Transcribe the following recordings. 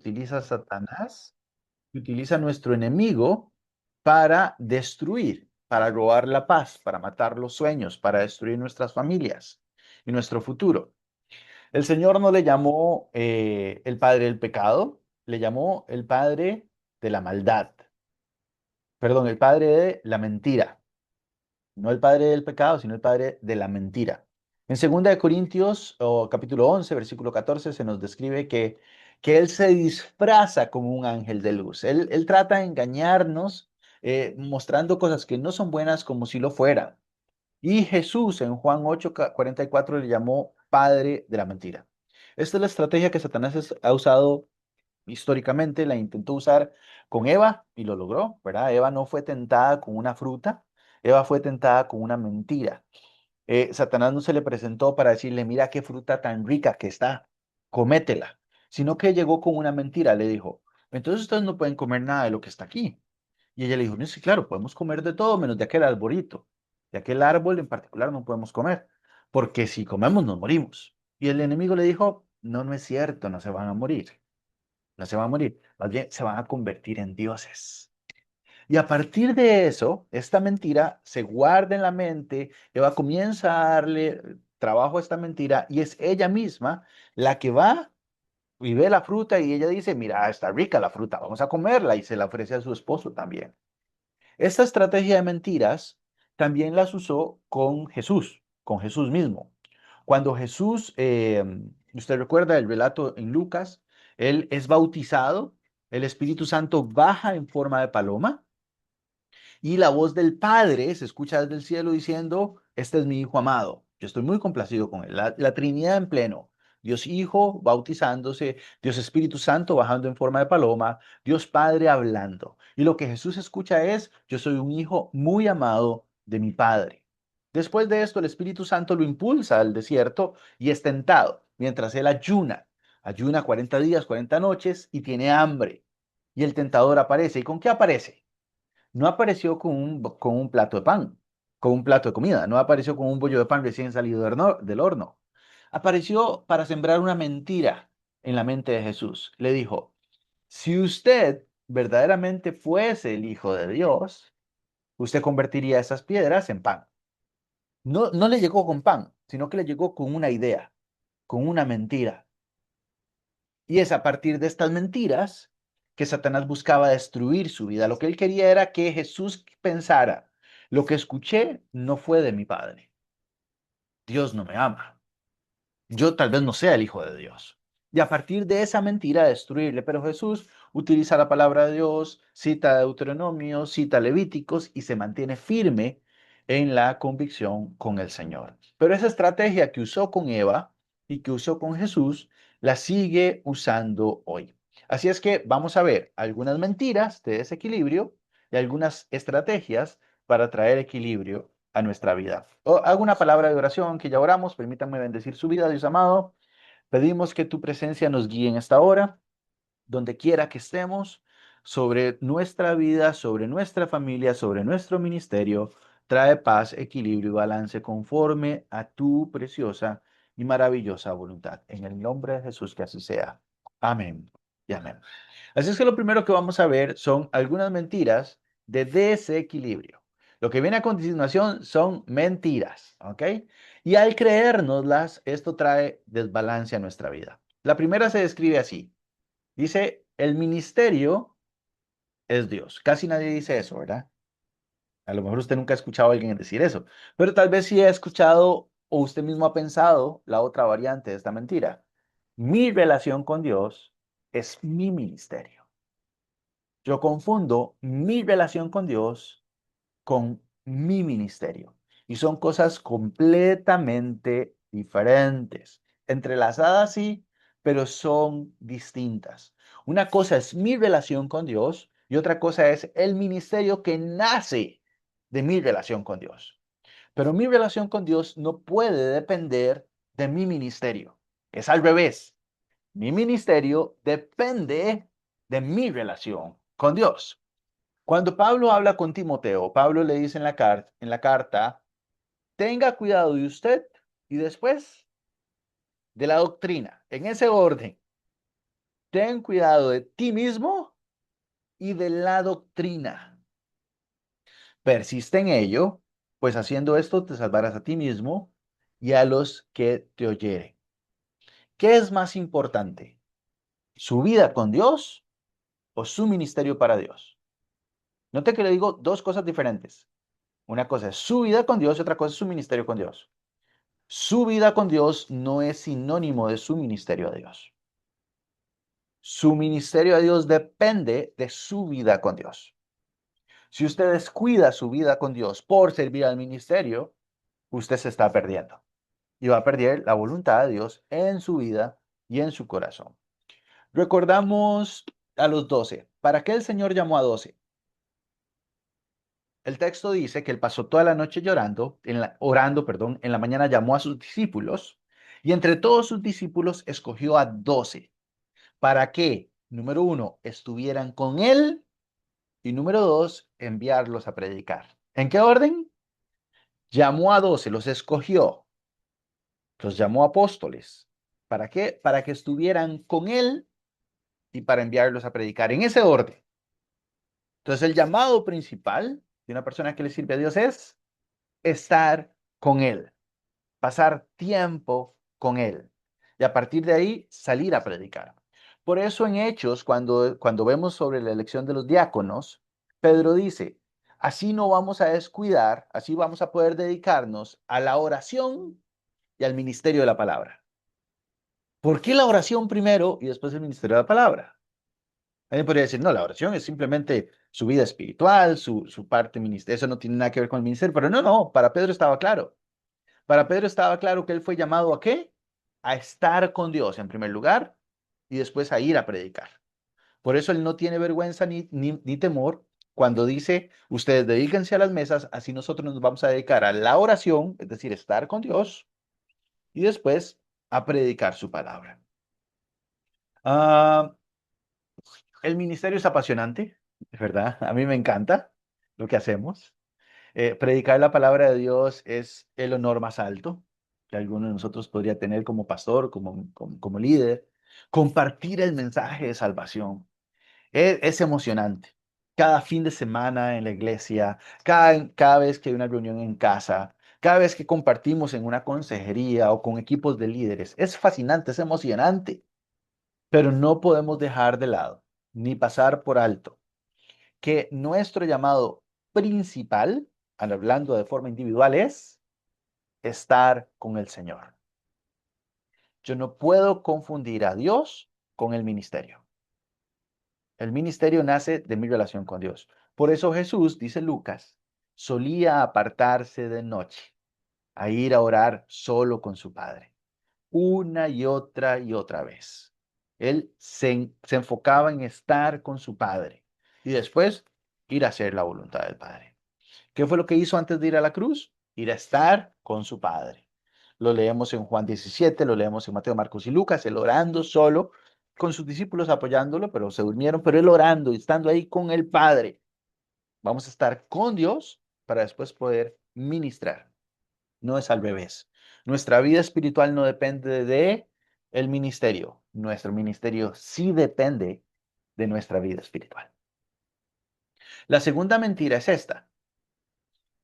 utiliza Satanás, que utiliza nuestro enemigo para destruir, para robar la paz, para matar los sueños, para destruir nuestras familias y nuestro futuro. El Señor no le llamó el padre del pecado, le llamó el padre de la maldad. Perdón, el padre de la mentira. No el padre del pecado, sino el padre de la mentira. En 2 Corintios, capítulo 11, versículo 14, se nos describe que él se disfraza como un ángel de luz. Él trata de engañarnos, mostrando cosas que no son buenas como si lo fueran. Y Jesús en Juan 8:44 le llamó padre de la mentira. Esta es la estrategia que Satanás ha usado históricamente, la intentó usar con Eva y lo logró, ¿verdad? Eva no fue tentada con una fruta, Eva fue tentada con una mentira. Satanás no se le presentó para decirle, mira qué fruta tan rica que está, cométela, sino que llegó con una mentira, le dijo, entonces ustedes no pueden comer nada de lo que está aquí. Y ella le dijo, no, sí, claro, podemos comer de todo menos de aquel arbolito. De aquel árbol en particular no podemos comer, porque si comemos nos morimos. Y el enemigo le dijo, no, no es cierto, no se van a morir, no se van a morir, más bien se van a convertir en dioses. Y a partir de eso, esta mentira se guarda en la mente, Eva comienza a darle trabajo a esta mentira y es ella misma la que va y ve la fruta y ella dice, mira, está rica la fruta, vamos a comerla y se la ofrece a su esposo también. Esta estrategia de mentiras también las usó con Jesús mismo. Cuando Jesús, usted recuerda el relato en Lucas, él es bautizado, el Espíritu Santo baja en forma de paloma y la voz del Padre se escucha desde el cielo diciendo, este es mi Hijo amado, yo estoy muy complacido con él. La Trinidad en pleno. Dios Hijo bautizándose, Dios Espíritu Santo bajando en forma de paloma, Dios Padre hablando. Y lo que Jesús escucha es, yo soy un hijo muy amado de mi Padre. Después de esto, el Espíritu Santo lo impulsa al desierto y es tentado, mientras él ayuna. Ayuna 40 días, 40 noches y tiene hambre. Y el tentador aparece. ¿Y con qué aparece? No apareció con un plato de pan, con un plato de comida, no apareció con un bollo de pan recién salido del horno. Apareció para sembrar una mentira en la mente de Jesús. Le dijo, si usted verdaderamente fuese el Hijo de Dios, usted convertiría esas piedras en pan. No, no le llegó con pan, sino que le llegó con una idea, con una mentira. Y es a partir de estas mentiras que Satanás buscaba destruir su vida. Lo que él quería era que Jesús pensara, lo que escuché no fue de mi padre. Dios no me ama. Yo tal vez no sea el Hijo de Dios. Y a partir de esa mentira destruirle. Pero Jesús utiliza la palabra de Dios, cita Deuteronomio, cita Levíticos y se mantiene firme en la convicción con el Señor. Pero esa estrategia que usó con Eva y que usó con Jesús, la sigue usando hoy. Así es que vamos a ver algunas mentiras de desequilibrio y algunas estrategias para traer equilibrio a nuestra vida. Hago una palabra de oración que ya oramos. Permítanme bendecir su vida, Dios amado. Pedimos que tu presencia nos guíe en esta hora, donde quiera que estemos, sobre nuestra vida, sobre nuestra familia, sobre nuestro ministerio. Trae paz, equilibrio y balance conforme a tu preciosa y maravillosa voluntad. En el nombre de Jesús, que así sea. Amén y amén. Así es que lo primero que vamos a ver son algunas mentiras de desequilibrio. Lo que viene a continuación son mentiras, ¿ok? Y al creérnoslas, esto trae desbalance a nuestra vida. La primera se describe así. Dice, el ministerio es Dios. Casi nadie dice eso, ¿verdad? A lo mejor usted nunca ha escuchado a alguien decir eso, pero tal vez sí ha escuchado o usted mismo ha pensado la otra variante de esta mentira. Mi relación con Dios es mi ministerio. Yo confundo mi relación con Dios con mi ministerio. Y son cosas completamente diferentes. Entrelazadas, sí, pero son distintas. Una cosa es mi relación con Dios y otra cosa es el ministerio que nace de mi relación con Dios. Pero mi relación con Dios no puede depender de mi ministerio. Es al revés. Mi ministerio depende de mi relación con Dios. Cuando Pablo habla con Timoteo, Pablo le dice en la carta, tenga cuidado de usted y después de la doctrina, en ese orden. ten cuidado de ti mismo y de la doctrina. Persiste en ello, pues haciendo esto te salvarás a ti mismo y a los que te oyeren. ¿Qué es más importante? ¿Su vida con Dios o su ministerio para Dios? Note que le digo dos cosas diferentes. Una cosa es su vida con Dios y otra cosa es su ministerio con Dios. Su vida con Dios no es sinónimo de su ministerio a Dios. Su ministerio a Dios depende de su vida con Dios. Si usted descuida su vida con Dios por servir al ministerio, usted se está perdiendo y va a perder la voluntad de Dios en su vida y en su corazón. Recordamos a los 12. ¿Para qué el Señor llamó a 12? El texto dice que él pasó toda la noche orando, perdón, en la mañana llamó a sus discípulos y entre todos sus discípulos escogió a 12. ¿Para qué? Número uno, estuvieran con él y número dos, enviarlos a predicar. ¿En qué orden? Llamó a 12, los escogió, los llamó apóstoles. ¿Para qué? Para que estuvieran con él y para enviarlos a predicar. En ese orden. Entonces el llamado principal de una persona que le sirve a Dios es estar con él, pasar tiempo con él y a partir de ahí salir a predicar. Por eso en Hechos, cuando vemos sobre la elección de los diáconos, Pedro dice, así no vamos a descuidar, así vamos a poder dedicarnos a la oración y al ministerio de la palabra. ¿Por qué la oración primero y después el ministerio de la palabra? Alguien podría decir, no, la oración es simplemente su vida espiritual, su parte ministerio, eso no tiene nada que ver con el ministerio, pero no, para Pedro estaba claro. Para Pedro estaba claro que él fue llamado ¿a qué? A estar con Dios en primer lugar y después a ir a predicar. Por eso él no tiene vergüenza ni temor cuando dice, ustedes dedíquense a las mesas, así nosotros nos vamos a dedicar a la oración, es decir, estar con Dios, y después a predicar su palabra. Ah, el ministerio es apasionante, es verdad, a mí me encanta lo que hacemos. Predicar la palabra de Dios es el honor más alto que alguno de nosotros podría tener como pastor, como líder. Compartir el mensaje de salvación es emocionante. Cada fin de semana en la iglesia, cada vez que hay una reunión en casa, cada vez que compartimos en una consejería o con equipos de líderes, es fascinante, es emocionante, pero no podemos dejar de lado ni pasar por alto que nuestro llamado principal, hablando de forma individual, es estar con el Señor. Yo no puedo confundir a Dios con el ministerio. El ministerio nace de mi relación con Dios. Por eso Jesús, dice Lucas, solía apartarse de noche a ir a orar solo con su Padre, una y otra vez. Él se enfocaba en estar con su Padre y después ir a hacer la voluntad del Padre. ¿Qué fue lo que hizo antes de ir a la cruz? Ir a estar con su Padre. Lo leemos en Juan 17, lo leemos en Mateo, Marcos y Lucas, él orando solo, con sus discípulos apoyándolo, pero se durmieron, pero él orando y estando ahí con el Padre. Vamos a estar con Dios para después poder ministrar. No es al revés. Nuestra vida espiritual no depende de el ministerio. Nuestro ministerio sí depende de nuestra vida espiritual. La segunda mentira es esta.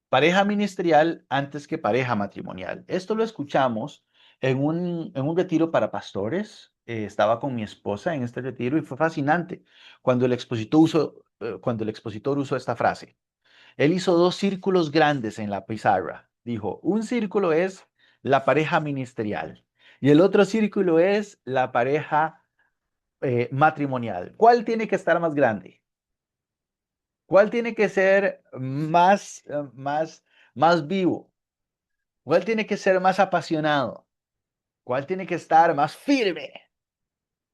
Pareja ministerial antes que pareja matrimonial. Esto lo escuchamos en un retiro para pastores. Estaba con mi esposa en este retiro y fue fascinante cuando el expositor usó esta frase. Él hizo dos círculos grandes en la pizarra. Dijo, un círculo es la pareja ministerial y el otro círculo es la pareja matrimonial. ¿Cuál tiene que estar más grande? ¿Cuál tiene que ser más vivo? ¿Cuál tiene que ser más apasionado? ¿Cuál tiene que estar más firme?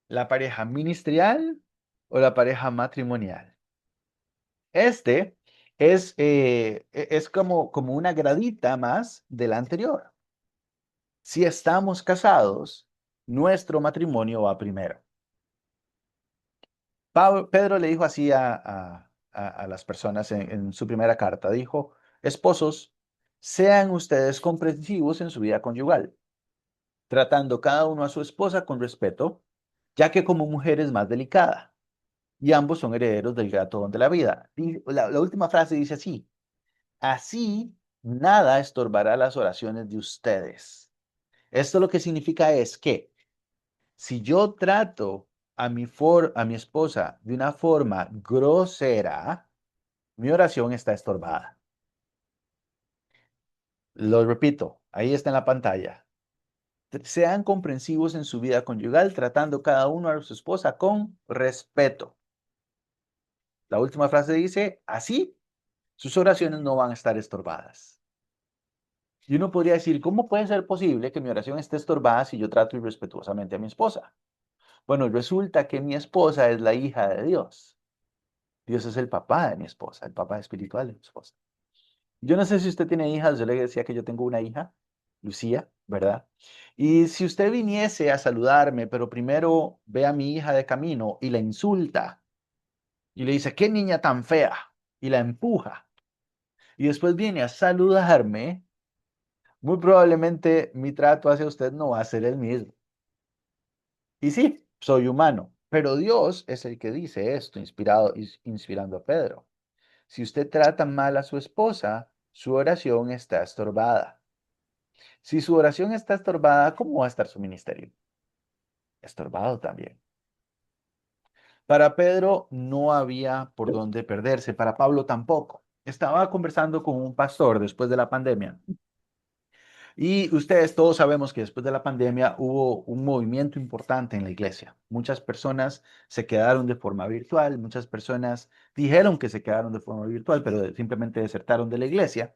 ¿La pareja ministerial o la pareja matrimonial? Este es como una gradita más de la anterior. Si estamos casados, nuestro matrimonio va primero. Pedro le dijo así a las personas en su primera carta. Dijo, esposos, sean ustedes comprensivos en su vida conyugal, tratando cada uno a su esposa con respeto, ya que como mujer es más delicada y ambos son herederos del gato de la vida. Y la última frase dice así: así nada estorbará las oraciones de ustedes. Esto lo que significa es que si yo trato a mi esposa de una forma grosera, mi oración está estorbada. Lo repito, ahí está en la pantalla. Sean comprensivos en su vida conyugal, tratando cada uno a su esposa con respeto. La última frase dice, así sus oraciones no van a estar estorbadas. Y uno podría decir, ¿cómo puede ser posible que mi oración esté estorbada si yo trato irrespetuosamente a mi esposa? Bueno, resulta que mi esposa es la hija de Dios. Dios es el papá de mi esposa, el papá espiritual de mi esposa. Yo no sé si usted tiene hijas, yo le decía que yo tengo una hija, Lucía, ¿verdad? Y si usted viniese a saludarme, pero primero ve a mi hija de camino y la insulta y le dice, qué niña tan fea, y la empuja, y después viene a saludarme, muy probablemente mi trato hacia usted no va a ser el mismo. Y sí, soy humano, pero Dios es el que dice esto, inspirando a Pedro. Si usted trata mal a su esposa, su oración está estorbada. Si su oración está estorbada, ¿cómo va a estar su ministerio? Estorbado también. Para Pedro no había por dónde perderse, para Pablo tampoco. Estaba conversando con un pastor después de la pandemia y ustedes todos sabemos que después de la pandemia hubo un movimiento importante en la iglesia. Muchas personas se quedaron de forma virtual, muchas personas dijeron que se quedaron de forma virtual, pero simplemente desertaron de la iglesia,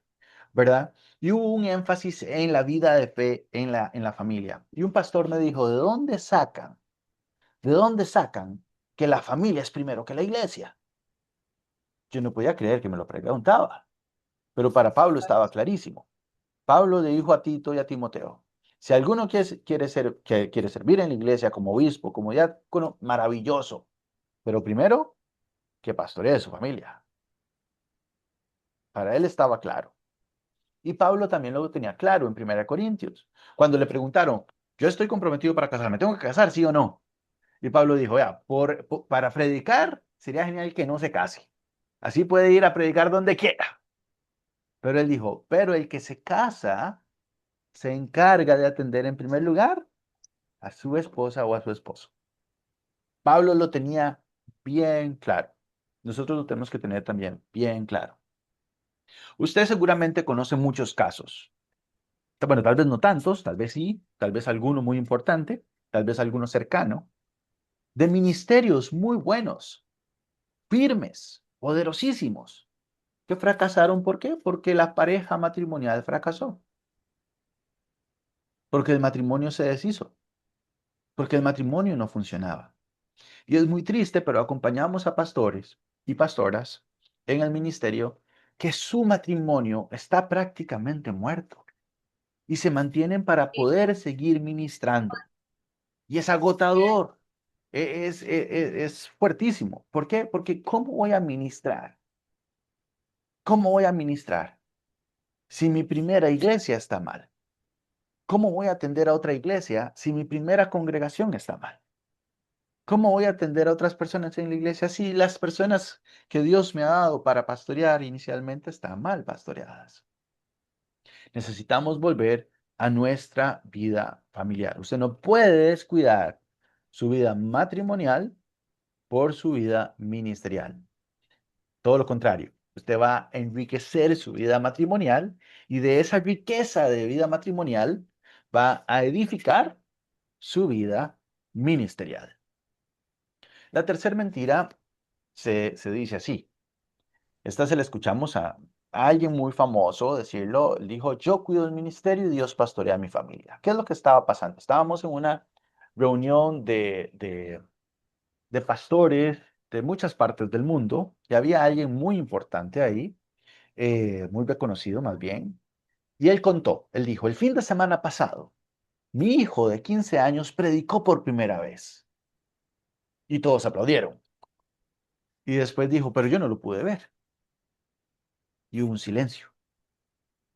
¿verdad? Y hubo un énfasis en la vida de fe en la familia. Y un pastor me dijo, ¿De dónde sacan que la familia es primero que la iglesia? Yo no podía creer que me lo preguntaba, pero para Pablo estaba clarísimo. Pablo le dijo a Tito y a Timoteo, si alguno quiere servir en la iglesia como obispo, como diácono, maravilloso, pero primero que pastoree su familia. Para él estaba claro. Y Pablo también lo tenía claro en 1 Corintios. Cuando le preguntaron, yo estoy comprometido para casarme, ¿tengo que casar, sí o no? Y Pablo dijo, ya, para predicar sería genial que no se case. Así puede ir a predicar donde quiera. Pero él dijo, pero el que se casa se encarga de atender en primer lugar a su esposa o a su esposo. Pablo lo tenía bien claro. Nosotros lo tenemos que tener también bien claro. Usted seguramente conoce muchos casos. Bueno, tal vez no tantos, tal vez sí, tal vez alguno muy importante, tal vez alguno cercano, de ministerios muy buenos, firmes, poderosísimos, que fracasaron. ¿Por qué? Porque la pareja matrimonial fracasó, porque el matrimonio se deshizo, porque el matrimonio no funcionaba. Y es muy triste, pero acompañamos a pastores y pastoras en el ministerio que su matrimonio está prácticamente muerto y se mantienen para poder seguir ministrando. Y es agotador, es fuertísimo. ¿Por qué? Porque ¿cómo voy a ministrar? ¿Cómo voy a ministrar si mi primera iglesia está mal? ¿Cómo voy a atender a otra iglesia si mi primera congregación está mal? ¿Cómo voy a atender a otras personas en la iglesia si las personas que Dios me ha dado para pastorear inicialmente están mal pastoreadas? Necesitamos volver a nuestra vida familiar. Usted no puede descuidar su vida matrimonial por su vida ministerial. Todo lo contrario, usted va a enriquecer su vida matrimonial y de esa riqueza de vida matrimonial va a edificar su vida ministerial. La tercera mentira se dice así. Esta se la escuchamos a alguien muy famoso decirlo. Él dijo, yo cuido el ministerio y Dios pastorea a mi familia. ¿Qué es lo que estaba pasando? Estábamos en una reunión de pastores de muchas partes del mundo y había alguien muy importante ahí, muy reconocido más bien. Y él contó, él dijo, el fin de semana pasado, mi hijo de 15 años predicó por primera vez y todos aplaudieron. Y después dijo, pero yo no lo pude ver. Y hubo un silencio.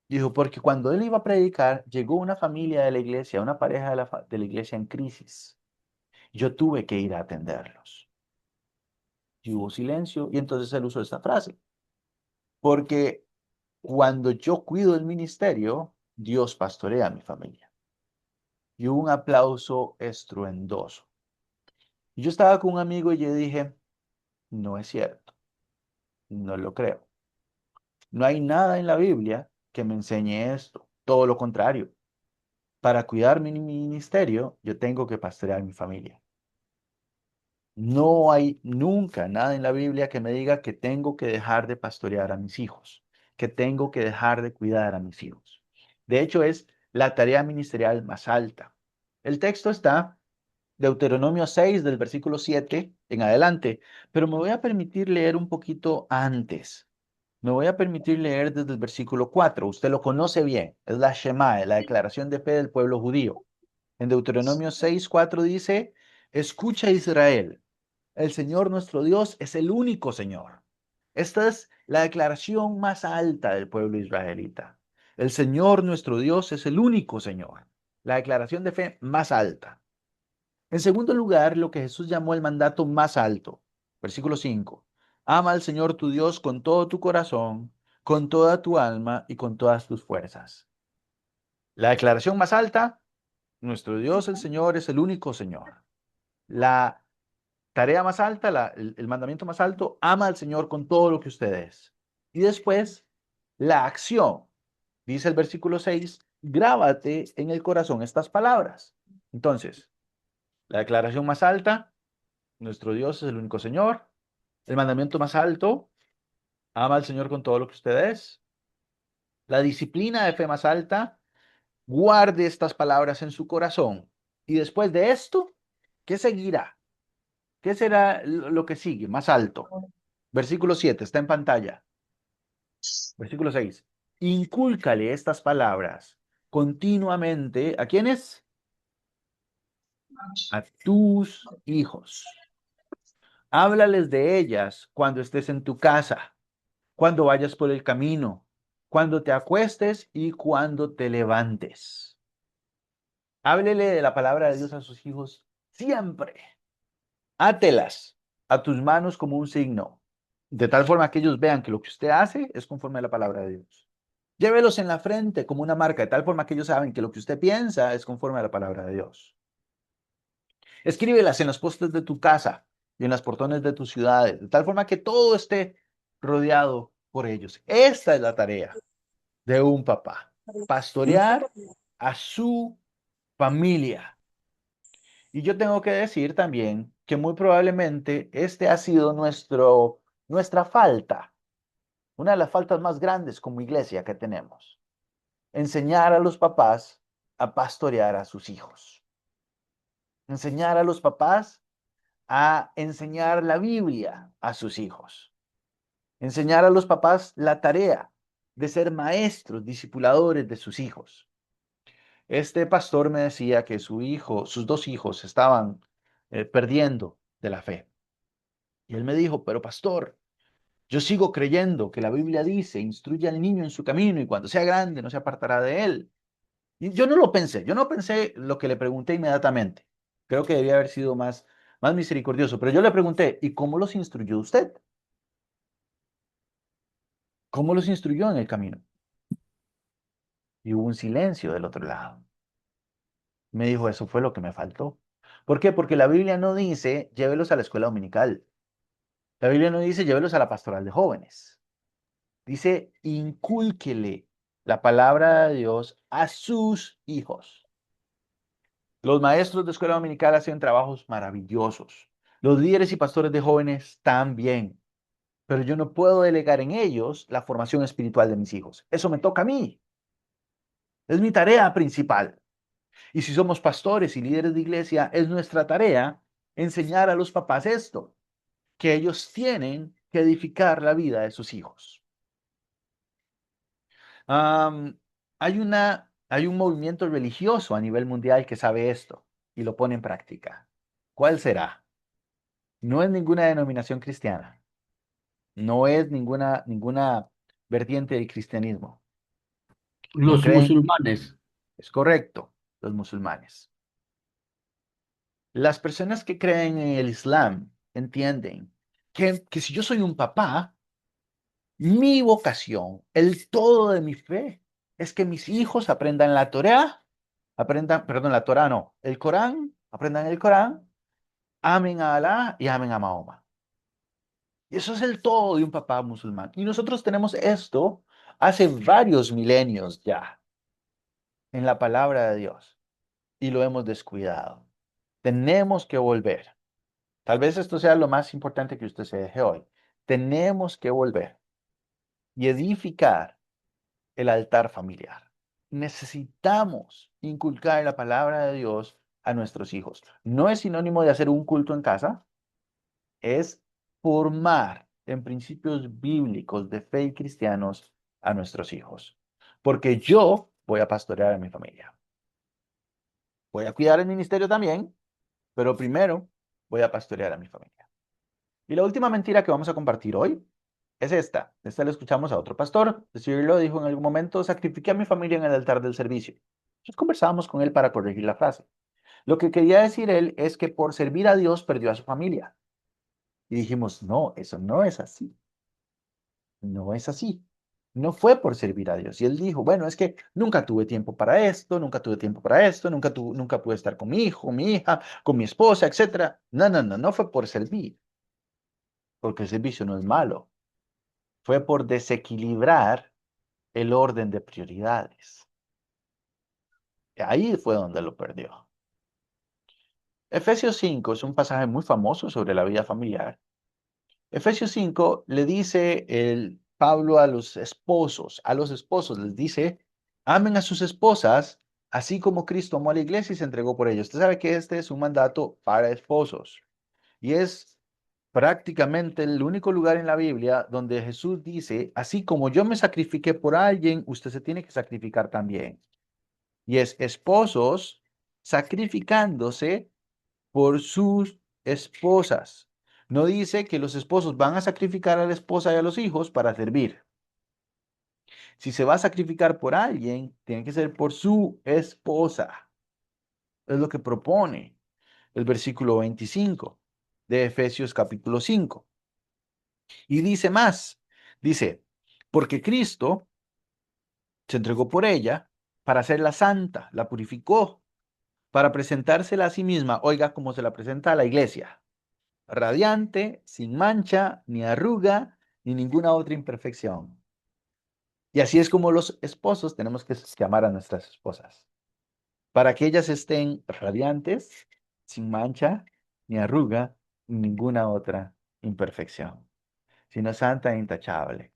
Dijo, porque cuando él iba a predicar, llegó una familia de la iglesia, una pareja de la iglesia en crisis. Yo tuve que ir a atenderlos. Y hubo silencio y entonces él usó esta frase. Porque cuando yo cuido el ministerio, Dios pastorea a mi familia. Y hubo un aplauso estruendoso. Y yo estaba con un amigo y yo dije, no es cierto, no lo creo. No hay nada en la Biblia que me enseñe esto. Todo lo contrario. Para cuidar mi ministerio, yo tengo que pastorear mi familia. No hay nunca nada en la Biblia que me diga que tengo que dejar de pastorear a mis hijos, que tengo que dejar de cuidar a mis hijos. De hecho, es la tarea ministerial más alta. El texto está Deuteronomio 6 del versículo 7 en adelante, pero me voy a permitir leer un poquito antes. Me voy a permitir leer desde el versículo 4. Usted lo conoce bien, es la Shema, la declaración de fe del pueblo judío. En Deuteronomio 6:4 dice, escucha Israel, el Señor nuestro Dios es el único Señor. Esta es la declaración más alta del pueblo israelita. El Señor nuestro Dios es el único Señor. La declaración de fe más alta. En segundo lugar, lo que Jesús llamó el mandato más alto. Versículo 5. Ama al Señor tu Dios con todo tu corazón, con toda tu alma y con todas tus fuerzas. La declaración más alta, nuestro Dios el Señor es el único Señor. La tarea más alta, el mandamiento más alto, ama al Señor con todo lo que usted es. Y después, la acción. Dice el versículo 6, grábate en el corazón estas palabras. Entonces, la declaración más alta, nuestro Dios es el único Señor. El mandamiento más alto, ama al Señor con todo lo que usted es. La disciplina de fe más alta, guarde estas palabras en su corazón. Y después de esto, ¿qué seguirá? ¿Qué será lo que sigue? Más alto. Versículo 7 está en pantalla. Versículo 6. Incúlcale estas palabras continuamente. ¿A quiénes? A tus hijos. Háblales de ellas cuando estés en tu casa, cuando vayas por el camino, cuando te acuestes y cuando te levantes. Háblele de la palabra de Dios a sus hijos siempre. Átelas a tus manos como un signo, de tal forma que ellos vean que lo que usted hace es conforme a la palabra de Dios. Llévelos en la frente como una marca, de tal forma que ellos saben que lo que usted piensa es conforme a la palabra de Dios. Escríbelas en los postes de tu casa y en las portones de tus ciudades, de tal forma que todo esté rodeado por ellos. Esta es la tarea de un papá, pastorear a su familia. Y yo tengo que decir también que muy probablemente este ha sido nuestra falta, una de las faltas más grandes como iglesia que tenemos. Enseñar a los papás a pastorear a sus hijos. Enseñar a los papás a enseñar la Biblia a sus hijos. Enseñar a los papás la tarea de ser maestros, discipuladores de sus hijos. Este pastor me decía que sus dos hijos estaban perdiendo de la fe. Y él me dijo, pero pastor, yo sigo creyendo que la Biblia dice, instruye al niño en su camino y cuando sea grande no se apartará de él. Y yo no pensé lo que le pregunté inmediatamente. Creo que debía haber sido más misericordioso, pero yo le pregunté, ¿y cómo los instruyó usted? ¿Cómo los instruyó en el camino? Y hubo un silencio del otro lado. Me dijo, eso fue lo que me faltó. ¿Por qué? Porque la Biblia no dice, llévelos a la escuela dominical. La Biblia no dice, llévelos a la pastoral de jóvenes. Dice, incúlquele la palabra de Dios a sus hijos. Los maestros de escuela dominical hacen trabajos maravillosos. Los líderes y pastores de jóvenes también. Pero yo no puedo delegar en ellos la formación espiritual de mis hijos. Eso me toca a mí. Es mi tarea principal. Y si somos pastores y líderes de iglesia, es nuestra tarea enseñar a los papás esto, que ellos tienen que edificar la vida de sus hijos. Am, hay un movimiento religioso a nivel mundial que sabe esto y lo pone en práctica. ¿Cuál será? No es ninguna denominación cristiana, no es ninguna vertiente del cristianismo. No Los creen, musulmanes. es correcto, los musulmanes. Las personas que creen en el Islam entienden que si yo soy un papá, mi vocación, el todo de mi fe, es que mis hijos aprendan la Torá, aprendan, perdón, la Torá no, el Corán, aprendan el Corán, amen a Alá y amen a Mahoma. Y eso es el todo de un papá musulmán. Y nosotros tenemos esto hace varios milenios ya en la palabra de Dios y lo hemos descuidado. Tenemos que volver. Tal vez esto sea lo más importante que usted se deje hoy. Tenemos que volver y edificar el altar familiar. Necesitamos inculcar la palabra de Dios a nuestros hijos. No es sinónimo de hacer un culto en casa, es formar en principios bíblicos de fe y cristianos a nuestros hijos. Porque yo voy a pastorear a mi familia. Voy a cuidar el ministerio también, pero primero voy a pastorear a mi familia. Y la última mentira que vamos a compartir hoy es esta. Esta la escuchamos a otro pastor decirlo, dijo en algún momento, sacrifiqué a mi familia en el altar del servicio. Entonces conversábamos con él para corregir la frase. Lo que quería decir él es que por servir a Dios perdió a su familia. Y dijimos, no, eso no es así. No es así. No fue por servir a Dios. Y él dijo, bueno, es que nunca tuve tiempo para esto, nunca tuve tiempo para esto, nunca pude estar con mi hijo, mi hija, con mi esposa, etcétera. No, no, no, no fue por servir, porque el servicio no es malo. Fue por desequilibrar el orden de prioridades. Ahí fue donde lo perdió. Efesios 5 es un pasaje muy famoso sobre la vida familiar. Efesios 5 le dice el Pablo a los esposos les dice, amen a sus esposas, así como Cristo amó a la iglesia y se entregó por ellos. Usted sabe que este es un mandato para esposos y es prácticamente el único lugar en la Biblia donde Jesús dice, así como yo me sacrifiqué por alguien, usted se tiene que sacrificar también. Y es esposos sacrificándose por sus esposas. No dice que los esposos van a sacrificar a la esposa y a los hijos para servir. Si se va a sacrificar por alguien, tiene que ser por su esposa. Es lo que propone el versículo 25 de Efesios capítulo 5. Y dice más, dice, porque Cristo se entregó por ella para hacerla santa, la purificó, para presentársela a sí misma, oiga, como se la presenta a la iglesia, radiante, sin mancha, ni arruga, ni ninguna otra imperfección. Y así es como los esposos tenemos que amar a nuestras esposas, para que ellas estén radiantes, sin mancha, ni arruga, ni ninguna otra imperfección, sino santa e intachable.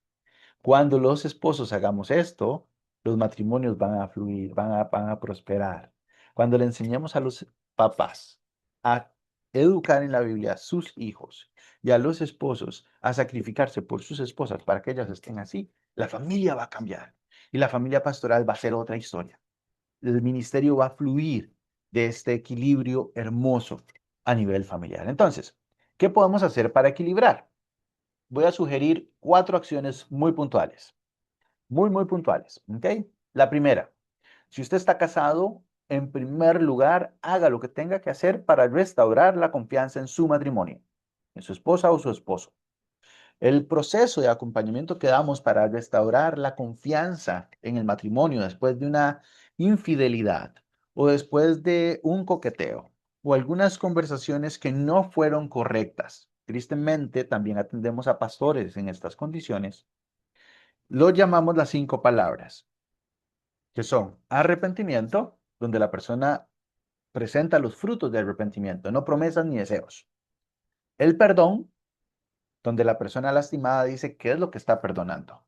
Cuando los esposos hagamos esto, los matrimonios van a fluir, van a prosperar. Cuando le enseñemos a los papás a educar en la Biblia a sus hijos y a los esposos a sacrificarse por sus esposas para que ellas estén así, la familia va a cambiar y la familia pastoral va a ser otra historia. El ministerio va a fluir de este equilibrio hermoso a nivel familiar. Entonces, ¿qué podemos hacer para equilibrar? Voy a sugerir 4 acciones muy puntuales. Muy puntuales, ¿ok? La primera, si usted está casado, en primer lugar, haga lo que tenga que hacer para restaurar la confianza en su matrimonio, en su esposa o su esposo. El proceso de acompañamiento que damos para restaurar la confianza en el matrimonio después de una infidelidad o después de un coqueteo o algunas conversaciones que no fueron correctas. Tristemente, también atendemos a pastores en estas condiciones. Lo llamamos las 5 palabras, que son arrepentimiento, donde la persona presenta los frutos de arrepentimiento, no promesas ni deseos. El perdón, donde la persona lastimada dice qué es lo que está perdonando.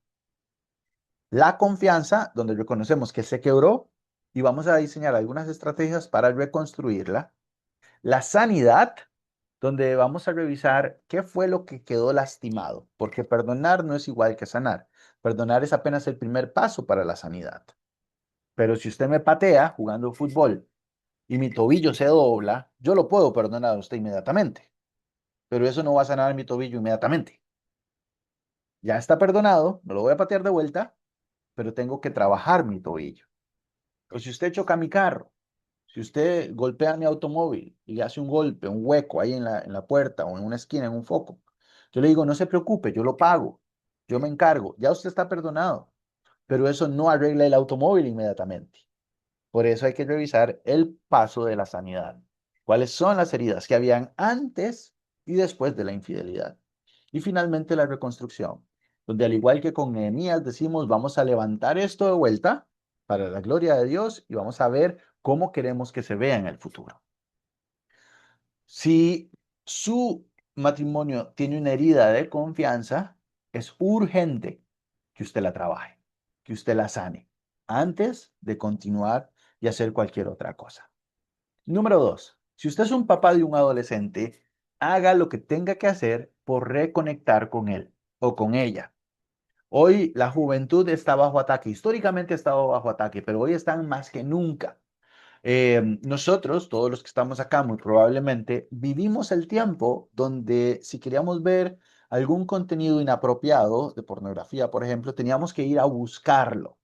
La confianza, donde reconocemos que se quebró y vamos a diseñar algunas estrategias para reconstruirla. La sanidad, donde vamos a revisar qué fue lo que quedó lastimado, porque perdonar no es igual que sanar. Perdonar es apenas el primer paso para la sanidad. Pero si usted me patea jugando fútbol y mi tobillo se dobla, yo lo puedo perdonar a usted inmediatamente, pero eso no va a sanar mi tobillo inmediatamente. Ya está perdonado, no lo voy a patear de vuelta, pero tengo que trabajar mi tobillo. O si usted choca mi carro Si usted golpea mi automóvil y le hace un golpe, un hueco ahí en la puerta o en una esquina, en un foco, yo le digo, no se preocupe, yo lo pago, yo me encargo, ya usted está perdonado, pero eso no arregla el automóvil inmediatamente. Por eso hay que revisar el paso de la sanidad. ¿Cuáles son las heridas que habían antes y después de la infidelidad? Y finalmente la reconstrucción, donde al igual que con Nehemías decimos, vamos a levantar esto de vuelta para la gloria de Dios y vamos a ver cómo queremos que se vea en el futuro. Si su matrimonio tiene una herida de confianza, es urgente que usted la trabaje, que usted la sane, antes de continuar y hacer cualquier otra cosa. Número dos, si usted es un papá de un adolescente, haga lo que tenga que hacer por reconectar con él o con ella. Hoy la juventud está bajo ataque, históricamente ha estado bajo ataque, pero hoy están más que nunca. Nosotros, todos los que estamos acá, muy probablemente, vivimos el tiempo donde si queríamos ver algún contenido inapropiado de pornografía, por ejemplo, teníamos que ir a buscarlo.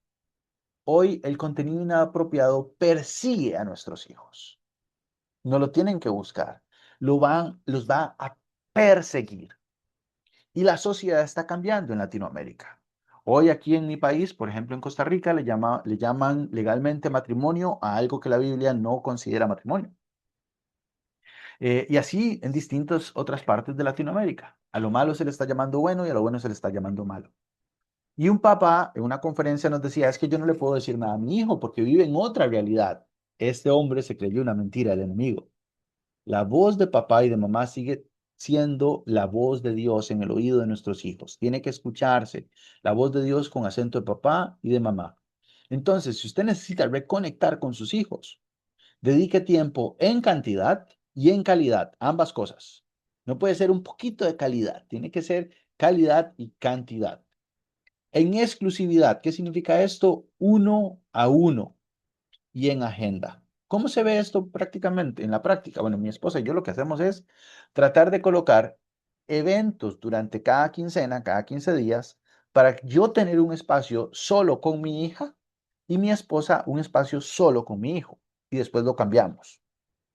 Hoy el contenido inapropiado persigue a nuestros hijos. No lo tienen que buscar, los va a perseguir. Y la sociedad está cambiando en Latinoamérica. Hoy aquí en mi país, por ejemplo en Costa Rica, le llaman legalmente matrimonio a algo que la Biblia no considera matrimonio. Y así en distintas otras partes de Latinoamérica. A lo malo se le está llamando bueno y a lo bueno se le está llamando malo. Y un papá en una conferencia nos decía, es que yo no le puedo decir nada a mi hijo porque vive en otra realidad. Este hombre se creyó una mentira del enemigo. La voz de papá y de mamá sigue siendo la voz de Dios en el oído de nuestros hijos. Tiene que escucharse la voz de Dios con acento de papá y de mamá. Entonces, si usted necesita reconectar con sus hijos, dedique tiempo en cantidad y en calidad, ambas cosas. No puede ser un poquito de calidad, tiene que ser calidad y cantidad. En exclusividad, ¿qué significa esto? Uno a uno y en agenda. ¿Cómo se ve esto prácticamente en la práctica? Bueno, mi esposa y yo lo que hacemos es tratar de colocar eventos durante cada quincena, cada 15 días, para yo tener un espacio solo con mi hija y mi esposa un espacio solo con mi hijo. Y después lo cambiamos.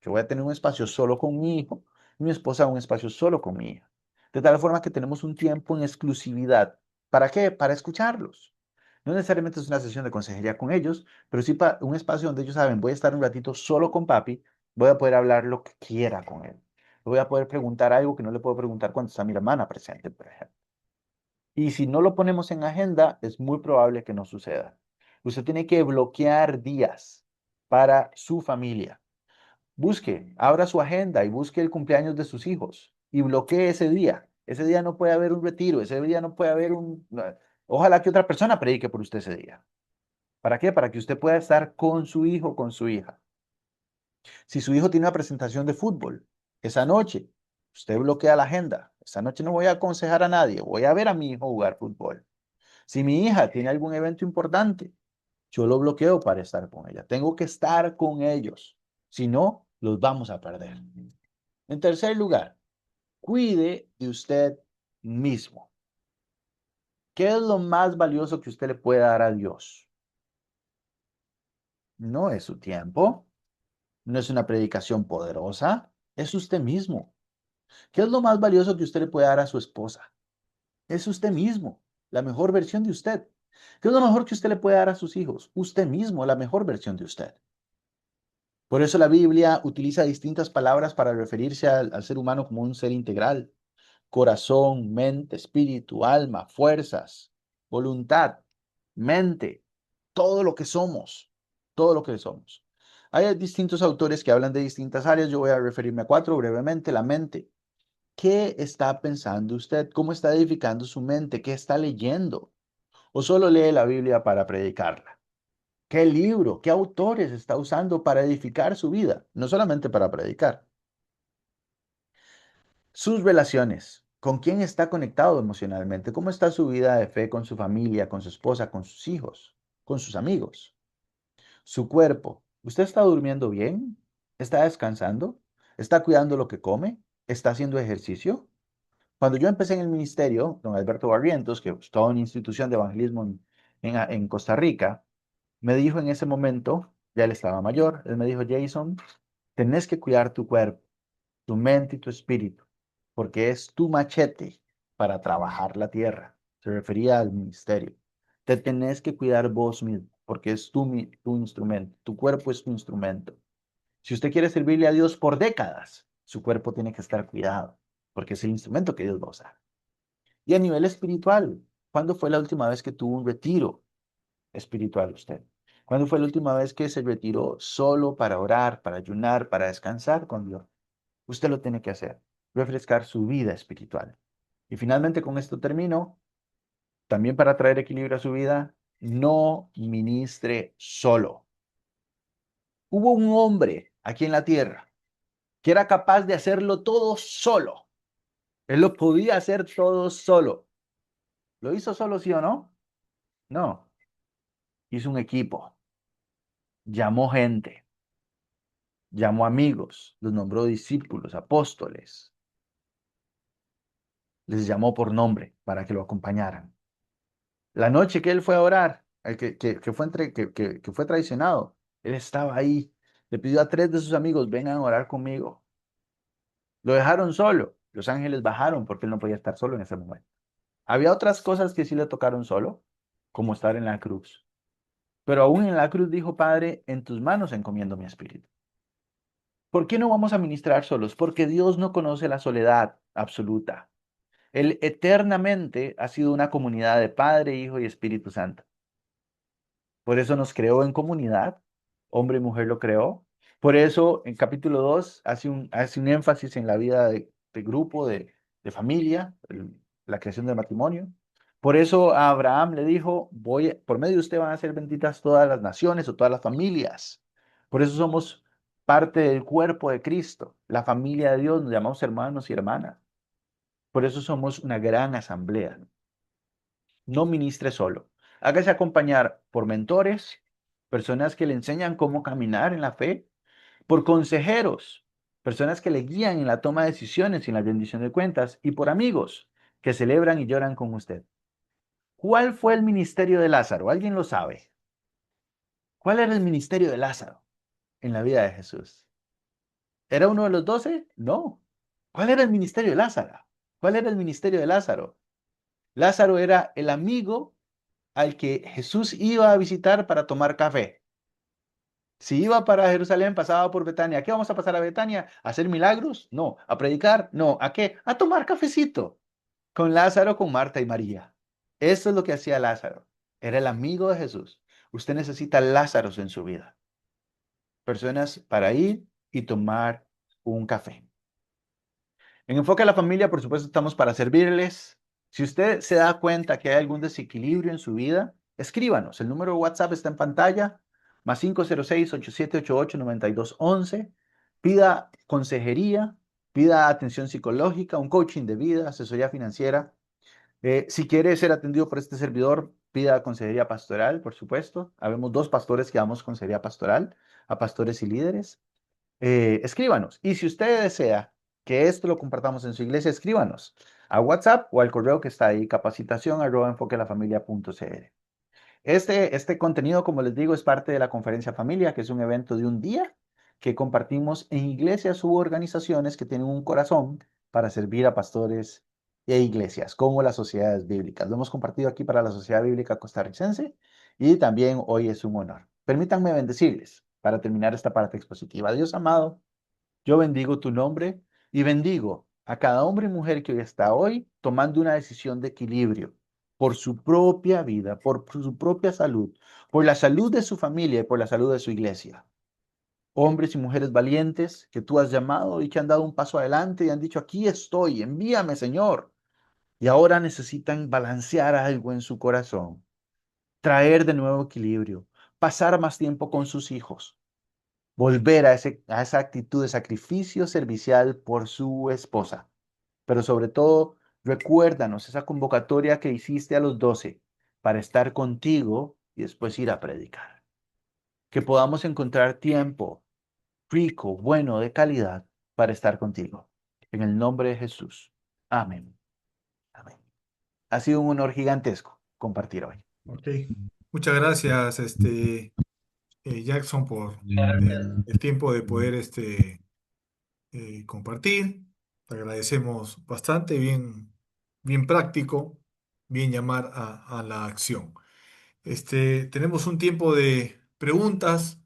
Yo voy a tener un espacio solo con mi hijo y mi esposa un espacio solo con mi hija. De tal forma que tenemos un tiempo en exclusividad. ¿Para qué? Para escucharlos. No necesariamente es una sesión de consejería con ellos, pero sí para un espacio donde ellos saben, voy a estar un ratito solo con papi, voy a poder hablar lo que quiera con él. Voy a poder preguntar algo que no le puedo preguntar cuando está mi hermana presente, por ejemplo. Y si no lo ponemos en agenda, es muy probable que no suceda. Usted tiene que bloquear días para su familia. Busque, abra su agenda y busque el cumpleaños de sus hijos y bloquee ese día. Ese día no puede haber un retiro, ese día no puede haber un... Ojalá que otra persona predique por usted ese día. ¿Para qué? Para que usted pueda estar con su hijo, con su hija. Si su hijo tiene una presentación de fútbol esa noche, usted bloquea la agenda. Esa noche no voy a aconsejar a nadie, voy a ver a mi hijo jugar fútbol. Si mi hija tiene algún evento importante, yo lo bloqueo para estar con ella. Tengo que estar con ellos. Si no, los vamos a perder. En tercer lugar, cuide de usted mismo. ¿Qué es lo más valioso que usted le puede dar a Dios? No es su tiempo, no es una predicación poderosa, es usted mismo. ¿Qué es lo más valioso que usted le puede dar a su esposa? Es usted mismo, la mejor versión de usted. ¿Qué es lo mejor que usted le puede dar a sus hijos? Usted mismo, la mejor versión de usted. Por eso la Biblia utiliza distintas palabras para referirse al ser humano como un ser integral. Corazón, mente, espíritu, alma, fuerzas, voluntad, mente, todo lo que somos, todo lo que somos. Hay distintos autores que hablan de distintas áreas. Yo voy a referirme a cuatro brevemente. La mente. ¿Qué está pensando usted? ¿Cómo está edificando su mente? ¿Qué está leyendo? ¿O solo lee la Biblia para predicarla? ¿Qué libro, qué autores está usando para edificar su vida? No solamente para predicar. Sus relaciones. ¿Con quién está conectado emocionalmente? ¿Cómo está su vida de fe con su familia, con su esposa, con sus hijos, con sus amigos? Su cuerpo. ¿Usted está durmiendo bien? ¿Está descansando? ¿Está cuidando lo que come? ¿Está haciendo ejercicio? Cuando yo empecé en el ministerio, don Alberto Barrientos, que es toda una institución de evangelismo en Costa Rica, me dijo en ese momento, Ya él estaba mayor. Él me dijo, Jason, tenés que cuidar tu cuerpo, tu mente y tu espíritu, porque es tu machete para trabajar la tierra. Se refería al ministerio. Te tenés que cuidar vos mismo, porque es tu instrumento. Tu cuerpo es tu instrumento. Si usted quiere servirle a Dios por décadas, su cuerpo tiene que estar cuidado, porque es el instrumento que Dios va a usar. Y a nivel espiritual, ¿cuándo fue la última vez que tuvo un retiro espiritual usted? ¿Cuándo fue la última vez que se retiró solo para orar, para ayunar, para descansar con Dios? Usted lo tiene que hacer, refrescar su vida espiritual. Y finalmente con esto termino, también para traer equilibrio a su vida, no ministre solo. Hubo un hombre aquí en la tierra que era capaz de hacerlo todo solo. Él lo podía hacer todo solo. ¿Lo hizo solo, sí o no? No. Hizo un equipo, llamó gente, llamó amigos, los nombró discípulos, apóstoles, les llamó por nombre para que lo acompañaran. La noche que él fue a orar, que fue traicionado, él estaba ahí. Le pidió a 3 de sus amigos, vengan a orar conmigo. Lo dejaron solo. Los ángeles bajaron porque él no podía estar solo en ese momento. Había otras cosas que sí le tocaron solo, como estar en la cruz. Pero aún en la cruz dijo, Padre, en tus manos encomiendo mi espíritu. ¿Por qué no vamos a ministrar solos? Porque Dios no conoce la soledad absoluta. Él eternamente ha sido una comunidad de Padre, Hijo y Espíritu Santo. Por eso nos creó en comunidad, hombre y mujer lo creó. Por eso en capítulo 2 hace un énfasis en la vida de grupo, de familia, la creación del matrimonio. Por eso a Abraham le dijo, por medio de usted van a ser benditas todas las naciones o todas las familias. Por eso somos parte del cuerpo de Cristo, la familia de Dios, nos llamamos hermanos y hermanas. Por eso somos una gran asamblea. No ministre solo. Hágase acompañar por mentores, personas que le enseñan cómo caminar en la fe, por consejeros, personas que le guían en la toma de decisiones y en la rendición de cuentas, y por amigos que celebran y lloran con usted. ¿Cuál fue el ministerio de Lázaro? ¿Alguien lo sabe? ¿Cuál era el ministerio de Lázaro en la vida de Jesús? ¿Era uno de los 12? No. ¿Cuál era el ministerio de Lázaro? ¿Cuál era el ministerio de Lázaro? Lázaro era el amigo al que Jesús iba a visitar para tomar café. Si iba para Jerusalén, pasaba por Betania. ¿A qué vamos a pasar a Betania? ¿A hacer milagros? No. ¿A predicar? No. ¿A qué? A tomar cafecito con Lázaro, con Marta y María. Eso es lo que hacía Lázaro. Era el amigo de Jesús. Usted necesita Lázaros en su vida. Personas para ir y tomar un café. En Enfoque a la Familia, por supuesto, estamos para servirles. Si usted se da cuenta que hay algún desequilibrio en su vida, escríbanos. El número de WhatsApp está en pantalla, más 506-8788-9211. Pida consejería, pida atención psicológica, un coaching de vida, asesoría financiera. Si quiere ser atendido por este servidor, pida consejería pastoral, por supuesto. Habemos 2 pastores que damos consejería pastoral a pastores y líderes. Escríbanos. Y si usted desea que esto lo compartamos en su iglesia, escríbanos a WhatsApp o al correo que está ahí, capacitación@enfoquelafamilia.cl. Este contenido, como les digo, es parte de la Conferencia Familia, que es un evento de un día que compartimos en iglesias u organizaciones que tienen un corazón para servir a pastores e iglesias, como las sociedades bíblicas. Lo hemos compartido aquí para la Sociedad Bíblica Costarricense y también hoy es un honor. Permítanme bendecirles para terminar esta parte expositiva. Dios amado, yo bendigo tu nombre y bendigo a cada hombre y mujer que hoy está hoy tomando una decisión de equilibrio por su propia vida, por su propia salud, por la salud de su familia y por la salud de su iglesia. Hombres y mujeres valientes que tú has llamado y que han dado un paso adelante y han dicho, aquí estoy, envíame, Señor. Y ahora necesitan balancear algo en su corazón, traer de nuevo equilibrio, pasar más tiempo con sus hijos, volver a esa actitud de sacrificio servicial por su esposa. Pero sobre todo, recuérdanos esa convocatoria que hiciste a los 12 para estar contigo y después ir a predicar. Que podamos encontrar tiempo rico, bueno, de calidad para estar contigo. En el nombre de Jesús. Amén. Amén. Ha sido un honor gigantesco compartir hoy. Ok. Muchas gracias, Jackson, por el tiempo de poder compartir. Te agradecemos bastante, bien, bien práctico, bien llamar a la acción. Tenemos un tiempo de preguntas,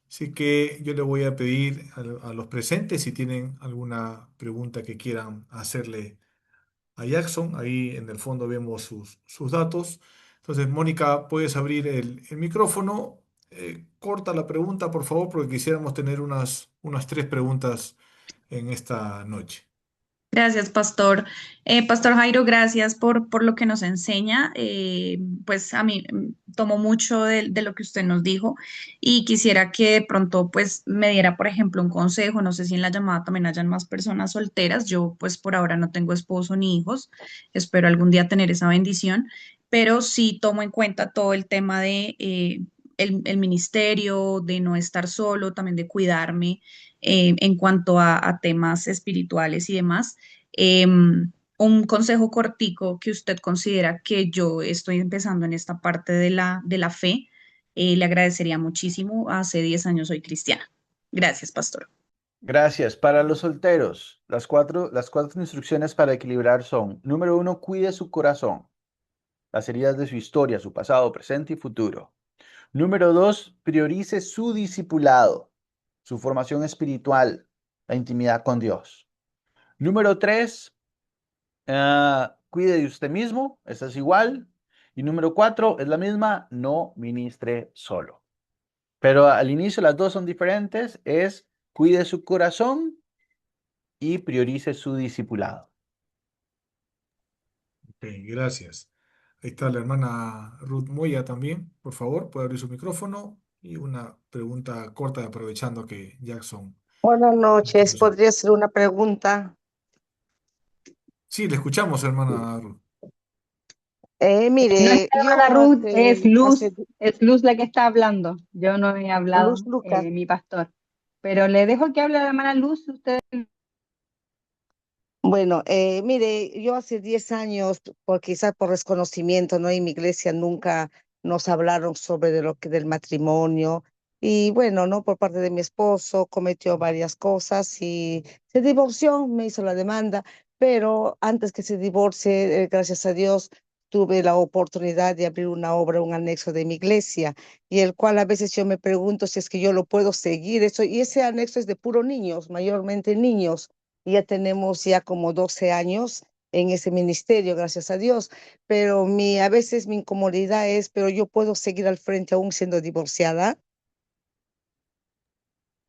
así que yo le voy a pedir a los presentes si tienen alguna pregunta que quieran hacerle a Jackson. Ahí en el fondo vemos sus datos. Entonces, Mónica, puedes abrir el micrófono. Corta la pregunta, por favor, porque quisiéramos tener unas tres preguntas en esta noche. Gracias, Pastor. Pastor Jairo, gracias por lo que nos enseña. Pues a mí tomo mucho de lo que usted nos dijo y quisiera que de pronto pues me diera, por ejemplo, un consejo. No sé si en la llamada también hayan más personas solteras. Yo pues por ahora no tengo esposo ni hijos. Espero algún día tener esa bendición, pero sí tomo en cuenta todo el tema de el ministerio, de no estar solo, también de cuidarme en cuanto a temas espirituales y demás. Un consejo cortico que usted considera que yo estoy empezando en esta parte de la fe, le agradecería muchísimo. Hace 10 años soy cristiana. Gracias, pastor. Gracias. Para los solteros, las cuatro instrucciones para equilibrar son: número uno, cuide su corazón, las heridas de su historia, su pasado, presente y futuro. Número dos, priorice su discipulado, su formación espiritual, la intimidad con Dios. Número tres, cuide de usted mismo, esa es igual. Y número cuatro, es la misma, no ministre solo. Pero al inicio las dos son diferentes, es cuide su corazón y priorice su discipulado. Ok, gracias. Ahí está la hermana Ruth Moya también. Por favor, puede abrir su micrófono y una pregunta corta, aprovechando que Jackson Buenas está noches, presente. podría ser una pregunta. Sí, le escuchamos, hermana Ruth. No es Mire, hermana yo Ruth, hace es Luz la que está hablando. Yo no he Luz hablado, Lucas. mi pastor. Pero le dejo que hable la hermana Luz. Usted. Bueno, mire, yo hace 10 años, por quizás por desconocimiento, ¿no? En mi iglesia nunca nos hablaron sobre de lo que del matrimonio. Y bueno, ¿no? Por parte de mi esposo cometió varias cosas y se divorció, me hizo la demanda, pero antes que se divorcie, gracias a Dios, tuve la oportunidad de abrir una obra, un anexo de mi iglesia, y el cual a veces yo me pregunto si es que yo lo puedo seguir, eso, y ese anexo es de puro niños, mayormente niños. Ya tenemos ya como 12 años en ese ministerio, gracias a Dios, pero a veces mi incomodidad es, pero yo puedo seguir al frente aún siendo divorciada.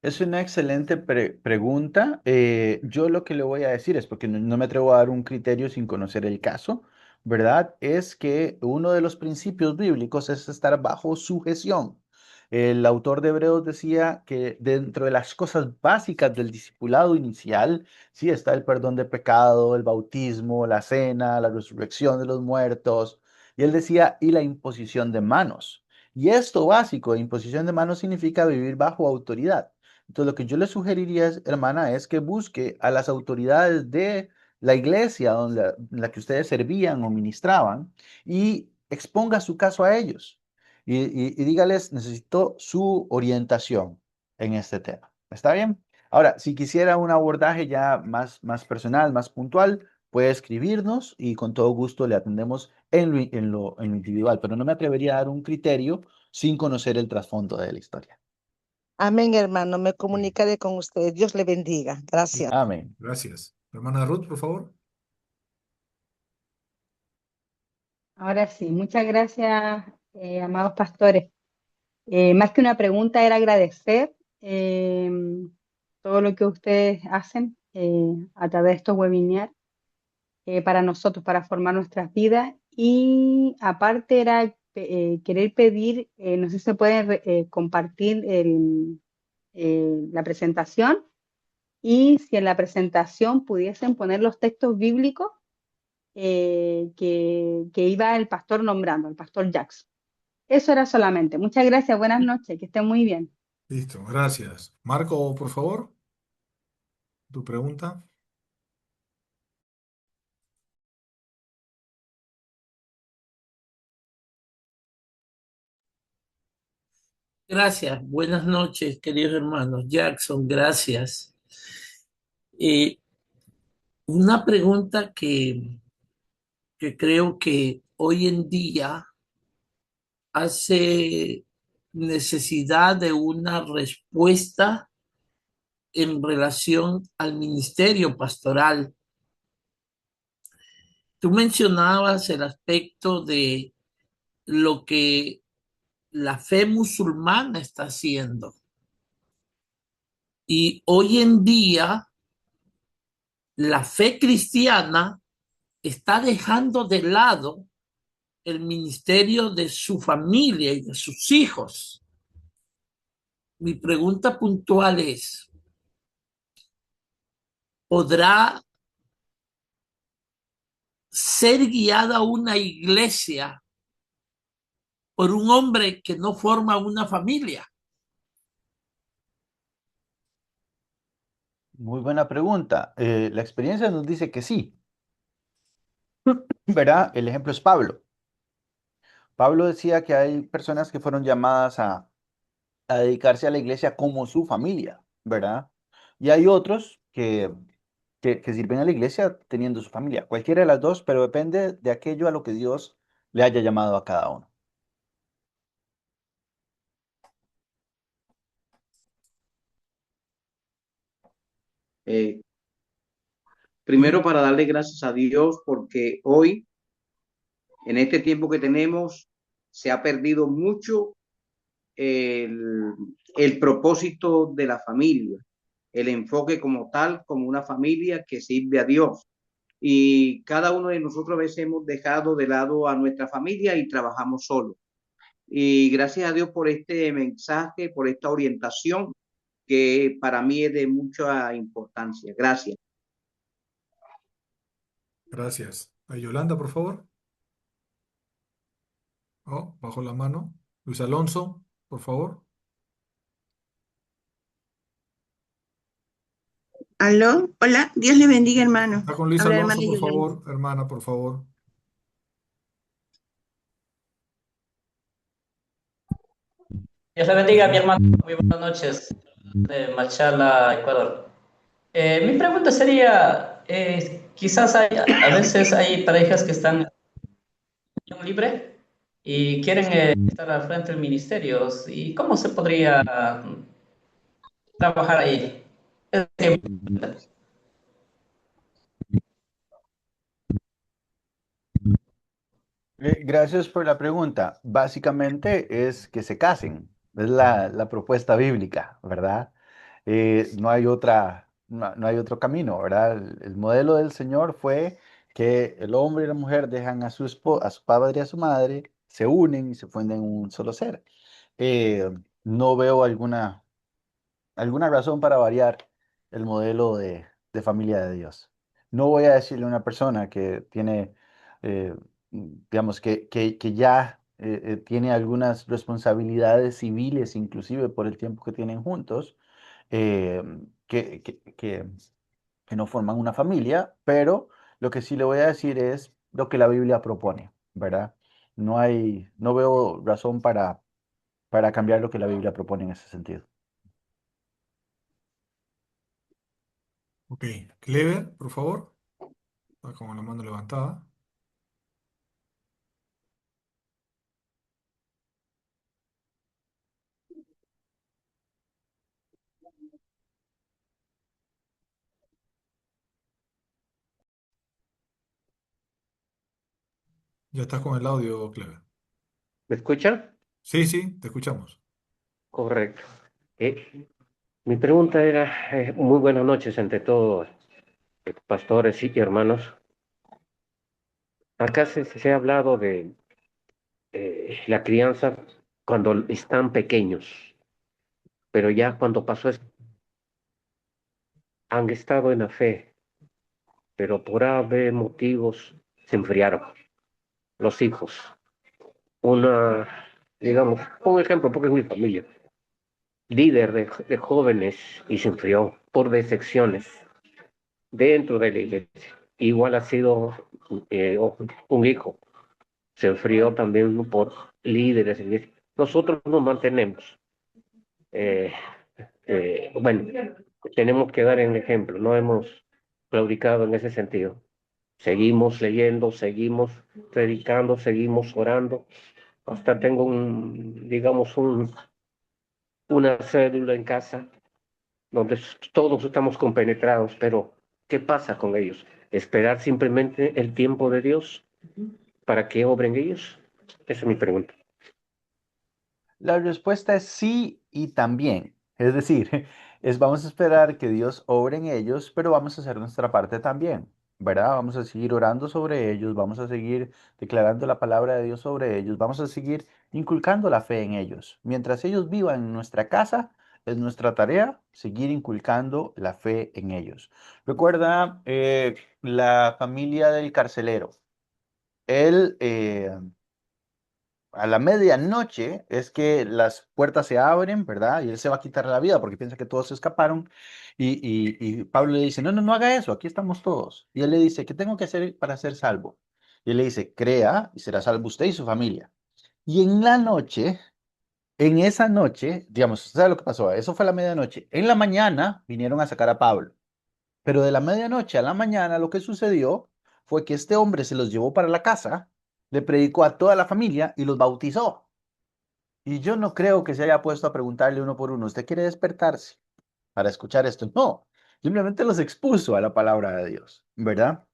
Es una excelente pregunta. Yo lo que le voy a decir es, porque no me atrevo a dar un criterio sin conocer el caso, ¿verdad? Es que uno de los principios bíblicos es estar bajo sujeción. El autor de Hebreos decía que dentro de las cosas básicas del discipulado inicial, sí está el perdón de pecado, el bautismo, la cena, la resurrección de los muertos. Y él decía, y la imposición de manos. Y esto básico, imposición de manos, significa vivir bajo autoridad. Entonces, lo que yo le sugeriría, hermana, es que busque a las autoridades de la iglesia donde la que ustedes servían o ministraban y exponga su caso a ellos y dígales, necesito su orientación en este tema. ¿Está bien? Ahora, si quisiera un abordaje ya más personal, más puntual, puede escribirnos y con todo gusto le atendemos en lo individual, pero no me atrevería a dar un criterio sin conocer el trasfondo de la historia. Amén, hermano, me Bien, comunicaré con usted. Dios le bendiga. Gracias. listo. Amén. Gracias. Hermana Ruth, por favor. Ahora sí, muchas gracias, amados pastores. Más que una pregunta, era agradecer todo lo que ustedes hacen a través de estos webinars para nosotros, para formar nuestras vidas. Y aparte era querer pedir, no sé si se puede compartir la presentación y si en la presentación pudiesen poner los textos bíblicos que iba el pastor nombrando, el pastor Jackson. Eso era solamente. Muchas gracias, buenas noches, que estén muy bien. Listo, gracias. Marco, por favor, tu pregunta. Gracias, buenas noches, queridos hermanos. Jackson, gracias. Eh, una pregunta que creo que hoy en día hace necesidad de una respuesta en relación al ministerio pastoral. Tú mencionabas el aspecto de lo que la fe musulmana está haciendo. Y hoy en día la fe cristiana está dejando de lado el ministerio de su familia y de sus hijos. Mi pregunta puntual es, ¿podrá ser guiada una iglesia por un hombre que no forma una familia? Muy buena pregunta. La experiencia nos dice que sí, ¿verdad? El ejemplo es Pablo. Pablo decía que hay personas que fueron llamadas a dedicarse a la iglesia como su familia, ¿verdad? Y hay otros que sirven a la iglesia teniendo su familia. Cualquiera de las dos, pero depende de aquello a lo que Dios le haya llamado a cada uno. Eh, Primero para darle gracias a Dios porque hoy, en este tiempo que tenemos, se ha perdido mucho el, el propósito de la familia, el enfoque como tal, como una familia que sirve a Dios. Y cada uno de nosotros a veces hemos dejado de lado a nuestra familia y trabajamos solos. Y gracias a Dios por este mensaje, por esta orientación que para mí es de mucha importancia. Gracias. Gracias. A Yolanda, por favor. Oh, bajo la mano. Luis Alonso, por favor. Aló, hola, Dios le bendiga, hermano. Está con Luis Habla la hermana Alonso, por Yolanda. favor. Hermana, por favor. Dios le bendiga, mi hermano. Muy buenas noches de Machala, Ecuador. Mi pregunta sería, quizás a veces hay parejas que están en unión libre y quieren estar al frente del ministerio. ¿Y cómo se podría trabajar ahí? Gracias por la pregunta. Básicamente es que se casen. Es la propuesta bíblica, ¿verdad? No hay otro camino, ¿verdad? El modelo del Señor fue que el hombre y la mujer dejan a su padre y a su madre, se unen y se funden en un solo ser. No veo alguna razón para variar el modelo de familia de Dios. No voy a decirle a una persona que tiene, digamos, que ya tiene algunas responsabilidades civiles, inclusive por el tiempo que tienen juntos, eh, que, que, que, que no forman una familia, pero lo que sí le voy a decir es lo que la Biblia propone, ¿verdad? No veo razón para cambiar lo que la Biblia propone en ese sentido. Ok. Clever, por favor. Está con la mano levantada. Ya estás con el audio, Clever. ¿Me escucha? Sí, sí, te escuchamos. Correcto. Mi pregunta era, muy buenas noches entre todos, pastores y hermanos. Acá se ha hablado de la crianza cuando están pequeños, pero ya cuando pasó eso, han estado en la fe, pero por haber motivos se enfriaron los hijos. Una, digamos, un ejemplo, porque es mi familia, líder de jóvenes y se enfrió por decepciones dentro de la iglesia. Igual ha sido un hijo, se enfrió también por líderes de la iglesia. Nosotros nos mantenemos. Eh, bueno, tenemos que dar el ejemplo, no hemos claudicado en ese sentido. Seguimos leyendo, seguimos predicando, seguimos orando. Hasta tengo digamos, una célula en casa donde todos estamos compenetrados, pero ¿qué pasa con ellos? ¿Esperar simplemente el tiempo de Dios para que obren ellos? Esa es mi pregunta. La respuesta es sí y también. Es decir, vamos a esperar que Dios obre en ellos, pero vamos a hacer nuestra parte también, ¿verdad? Vamos a seguir orando sobre ellos, vamos a seguir declarando la palabra de Dios sobre ellos, vamos a seguir inculcando la fe en ellos. Mientras ellos vivan en nuestra casa, es nuestra tarea seguir inculcando la fe en ellos. Recuerda la familia del carcelero. Él, a la medianoche es que las puertas se abren, ¿verdad? Y él se va a quitar la vida porque piensa que todos se escaparon. Y Pablo le dice, no, no, no haga eso, aquí estamos todos. Y él le dice, ¿qué tengo que hacer para ser salvo? Y él le dice, crea y será salvo usted y su familia. Y en la noche, en esa noche, digamos, ¿sabe lo que pasó? Eso fue a la medianoche. En la mañana vinieron a sacar a Pablo. Pero de la medianoche a la mañana lo que sucedió fue que este hombre se los llevó para la casa, le predicó a toda la familia y los bautizó. Y yo no creo que se haya puesto a preguntarle uno por uno, ¿usted quiere despertarse para escuchar esto? No, simplemente los expuso a la palabra de Dios, ¿verdad?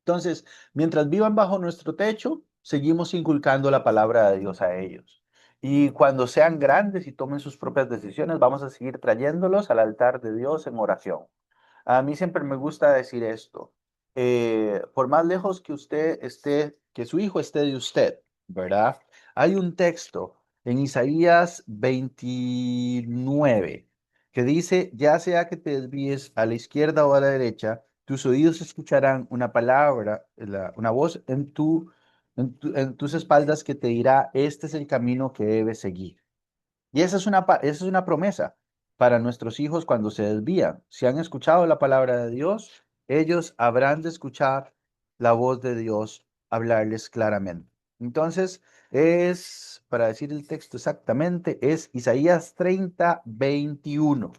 Entonces, mientras vivan bajo nuestro techo, seguimos inculcando la palabra de Dios a ellos. Y cuando sean grandes y tomen sus propias decisiones, vamos a seguir trayéndolos al altar de Dios en oración. A mí siempre me gusta decir esto. Por más lejos que usted esté, que su hijo esté de usted, ¿verdad? Hay un texto en Isaías 29 que dice, ya sea que te desvíes a la izquierda o a la derecha, tus oídos escucharán una palabra, una voz en tus espaldas que te dirá, este es el camino que debes seguir. Y esa es una promesa para nuestros hijos cuando se desvían. Si han escuchado la palabra de Dios, ellos habrán de escuchar la voz de Dios hablarles claramente. Entonces, para decir el texto exactamente, es Isaías 30:21,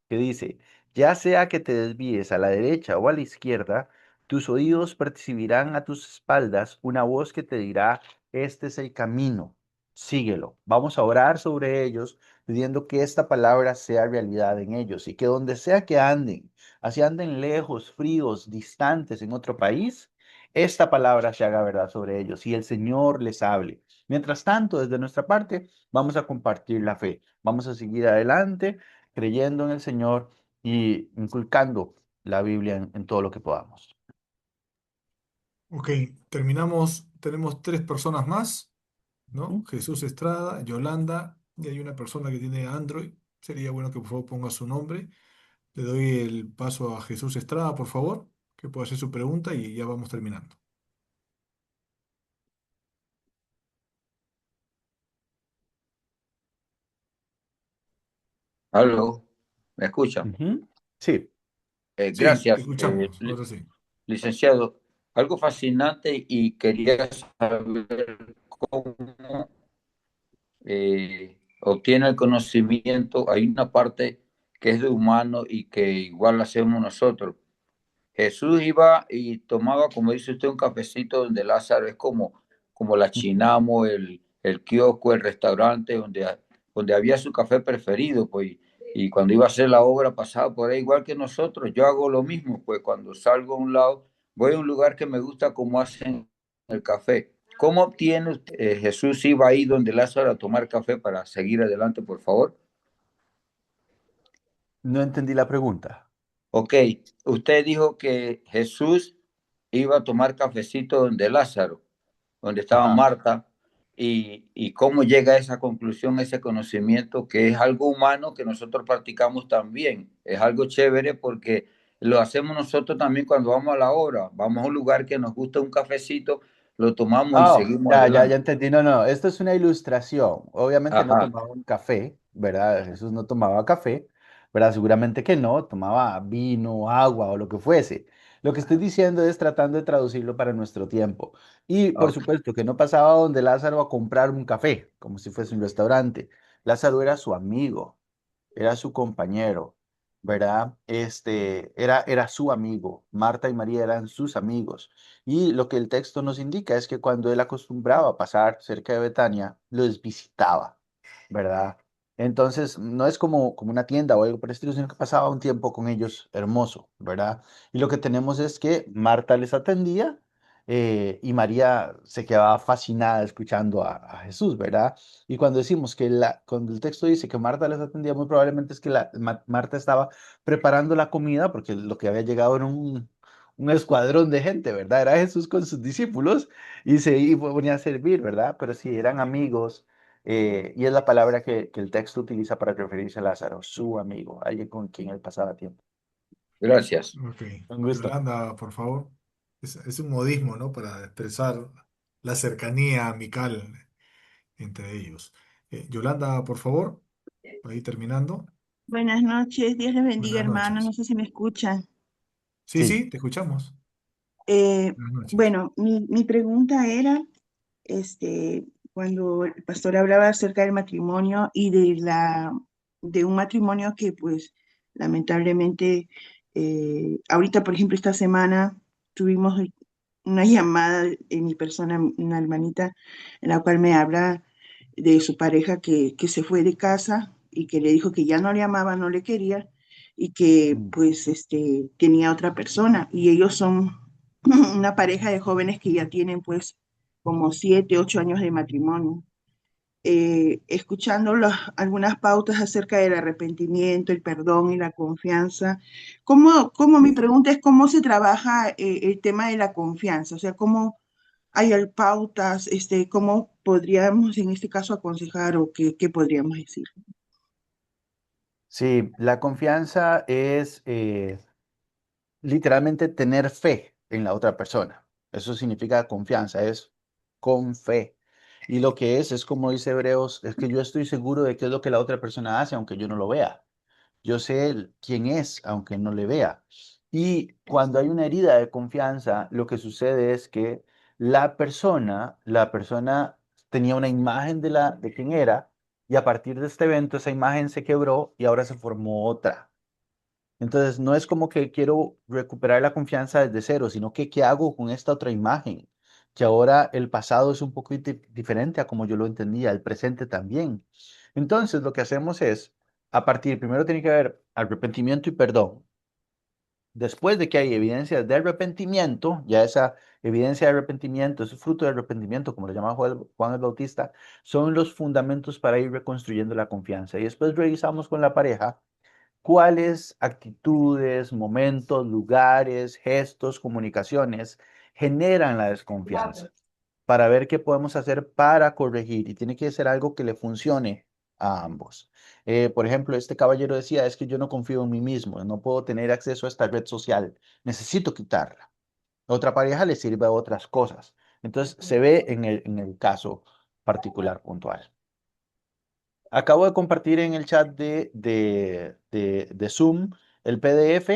que dice, ya sea que te desvíes a la derecha o a la izquierda, tus oídos percibirán a tus espaldas una voz que te dirá, este es el camino, síguelo. Vamos a orar sobre ellos, pidiendo que esta palabra sea realidad en ellos y que donde sea que anden, así anden lejos, fríos, distantes en otro país, esta palabra se haga verdad sobre ellos y el Señor les hable. Mientras tanto, desde nuestra parte, vamos a compartir la fe, vamos a seguir adelante creyendo en el Señor y inculcando la Biblia en todo lo que podamos. Ok, terminamos. Tenemos tres personas más, ¿no? Ujú. Jesús Estrada, Yolanda, y hay una persona que tiene Android. Sería bueno que por favor ponga su nombre. Le doy el paso a Jesús Estrada, por favor, que pueda hacer su pregunta y ya vamos terminando. Aló, ¿me escucha? Ujú. Sí. Sí, te Gracias, escuchamos. Ahora sí. licenciado. Algo fascinante y quería saber cómo obtiene el conocimiento. Hay una parte que es de humano y que igual la hacemos nosotros. Jesús iba y tomaba, como dice usted, un cafecito donde Lázaro es como la Chinamo, el kiosco, el restaurante donde había su café preferido, pues, y cuando iba a hacer la obra pasaba por ahí igual que nosotros. Yo hago lo mismo, pues cuando salgo a un lado, voy a un lugar que me gusta como hacen el café. ¿Cómo obtiene usted? Jesús iba ahí donde Lázaro a tomar café para seguir adelante, por favor? No entendí la pregunta. Ok, usted dijo que Jesús iba a tomar cafecito donde Lázaro, donde estaba Ajá. Marta, y cómo llega a esa conclusión, ese conocimiento, que es algo humano que nosotros practicamos también. Es algo chévere porque lo hacemos nosotros también cuando vamos a la obra. Vamos a un lugar que nos gusta un cafecito, lo tomamos y Oh, seguimos ya adelante. entendí. No, no, esto es una ilustración. Obviamente no Ajá, tomaba un café, ¿verdad? Jesús no tomaba café, ¿verdad? Seguramente que no, tomaba vino, agua o lo que fuese. Lo que estoy diciendo es tratando de traducirlo para nuestro tiempo. Y por ok, supuesto que no pasaba donde Lázaro a comprar un café, como si fuese un restaurante. Lázaro era su amigo. era su compañero, ¿verdad? Era su amigo. Marta y María eran sus amigos. Y lo que el texto nos indica es que cuando él acostumbraba a pasar cerca de Betania, los visitaba, ¿verdad? Entonces, no es como una tienda o algo por el estilo, sino que pasaba un tiempo con ellos hermoso, ¿verdad? Y lo que tenemos es que Marta les atendía y María se quedaba fascinada escuchando a Jesús, ¿verdad? Y cuando decimos que cuando el texto dice que Marta les atendía, muy probablemente es que Marta estaba preparando la comida, porque lo que había llegado era un escuadrón de gente, ¿verdad? Era Jesús con sus discípulos y se ponía a servir, ¿verdad? Pero sí, eran amigos, y es la palabra que el texto utiliza para referirse a Lázaro, su amigo, alguien con quien él pasaba tiempo. Gracias. Ok. Un gusto. Yolanda, por favor. Es un modismo, ¿no? Para expresar la cercanía amical entre ellos. Yolanda, por favor, para ir terminando. Buenas noches, Dios les bendiga, Buenas hermano. No noches. sé si me escuchan. Sí, Sí, sí, te escuchamos. Eh, Buenas noches. bueno, mi pregunta era, cuando el pastor hablaba acerca del matrimonio y de un matrimonio que, pues, lamentablemente, ahorita, por ejemplo, esta semana tuvimos una llamada en mi persona, una hermanita, en la cual me habla de su pareja que se fue de casa y que le dijo que ya no le amaba, no le quería y que mm, pues tenía otra persona y ellos son una pareja de jóvenes que ya tienen pues como 7, 8 años de matrimonio. Escuchando algunas pautas acerca del arrepentimiento, el perdón y la confianza. Mi pregunta es cómo se trabaja el tema de la confianza? O sea, cómo pautas, cómo podríamos en este caso aconsejar o qué podríamos decir. sí, la confianza es literalmente tener fe en la otra persona. Eso significa confianza, es con fe. Y lo que es como dice Hebreos, es que yo estoy seguro de qué es lo que la otra persona hace, aunque yo no lo vea. Yo sé quién es, aunque no le vea. Y cuando hay una herida de confianza, lo que sucede es que la persona tenía una imagen de quién era, y a partir de este evento esa imagen se quebró y ahora se formó otra. Entonces, no es como que quiero recuperar la confianza desde cero, sino que qué hago con esta otra imagen, que ahora el pasado es un poco diferente a como yo lo entendía, el presente también. Entonces, lo que hacemos es, primero tiene que haber arrepentimiento y perdón. Después de que hay evidencias de arrepentimiento, ya esa evidencia de arrepentimiento, ese fruto de arrepentimiento, como lo llama Juan el Bautista, son los fundamentos para ir reconstruyendo la confianza. Y después revisamos con la pareja cuáles actitudes, momentos, lugares, gestos, comunicaciones generan la desconfianza para ver qué podemos hacer para corregir. Y tiene que ser algo que le funcione a ambos. Por ejemplo, este caballero decía, es que yo no confío en mí mismo, no puedo tener acceso a esta red social, necesito quitarla. A otra pareja le sirve a otras cosas. Entonces, se ve en el caso particular, puntual. Acabo de compartir en el chat de Zoom el PDF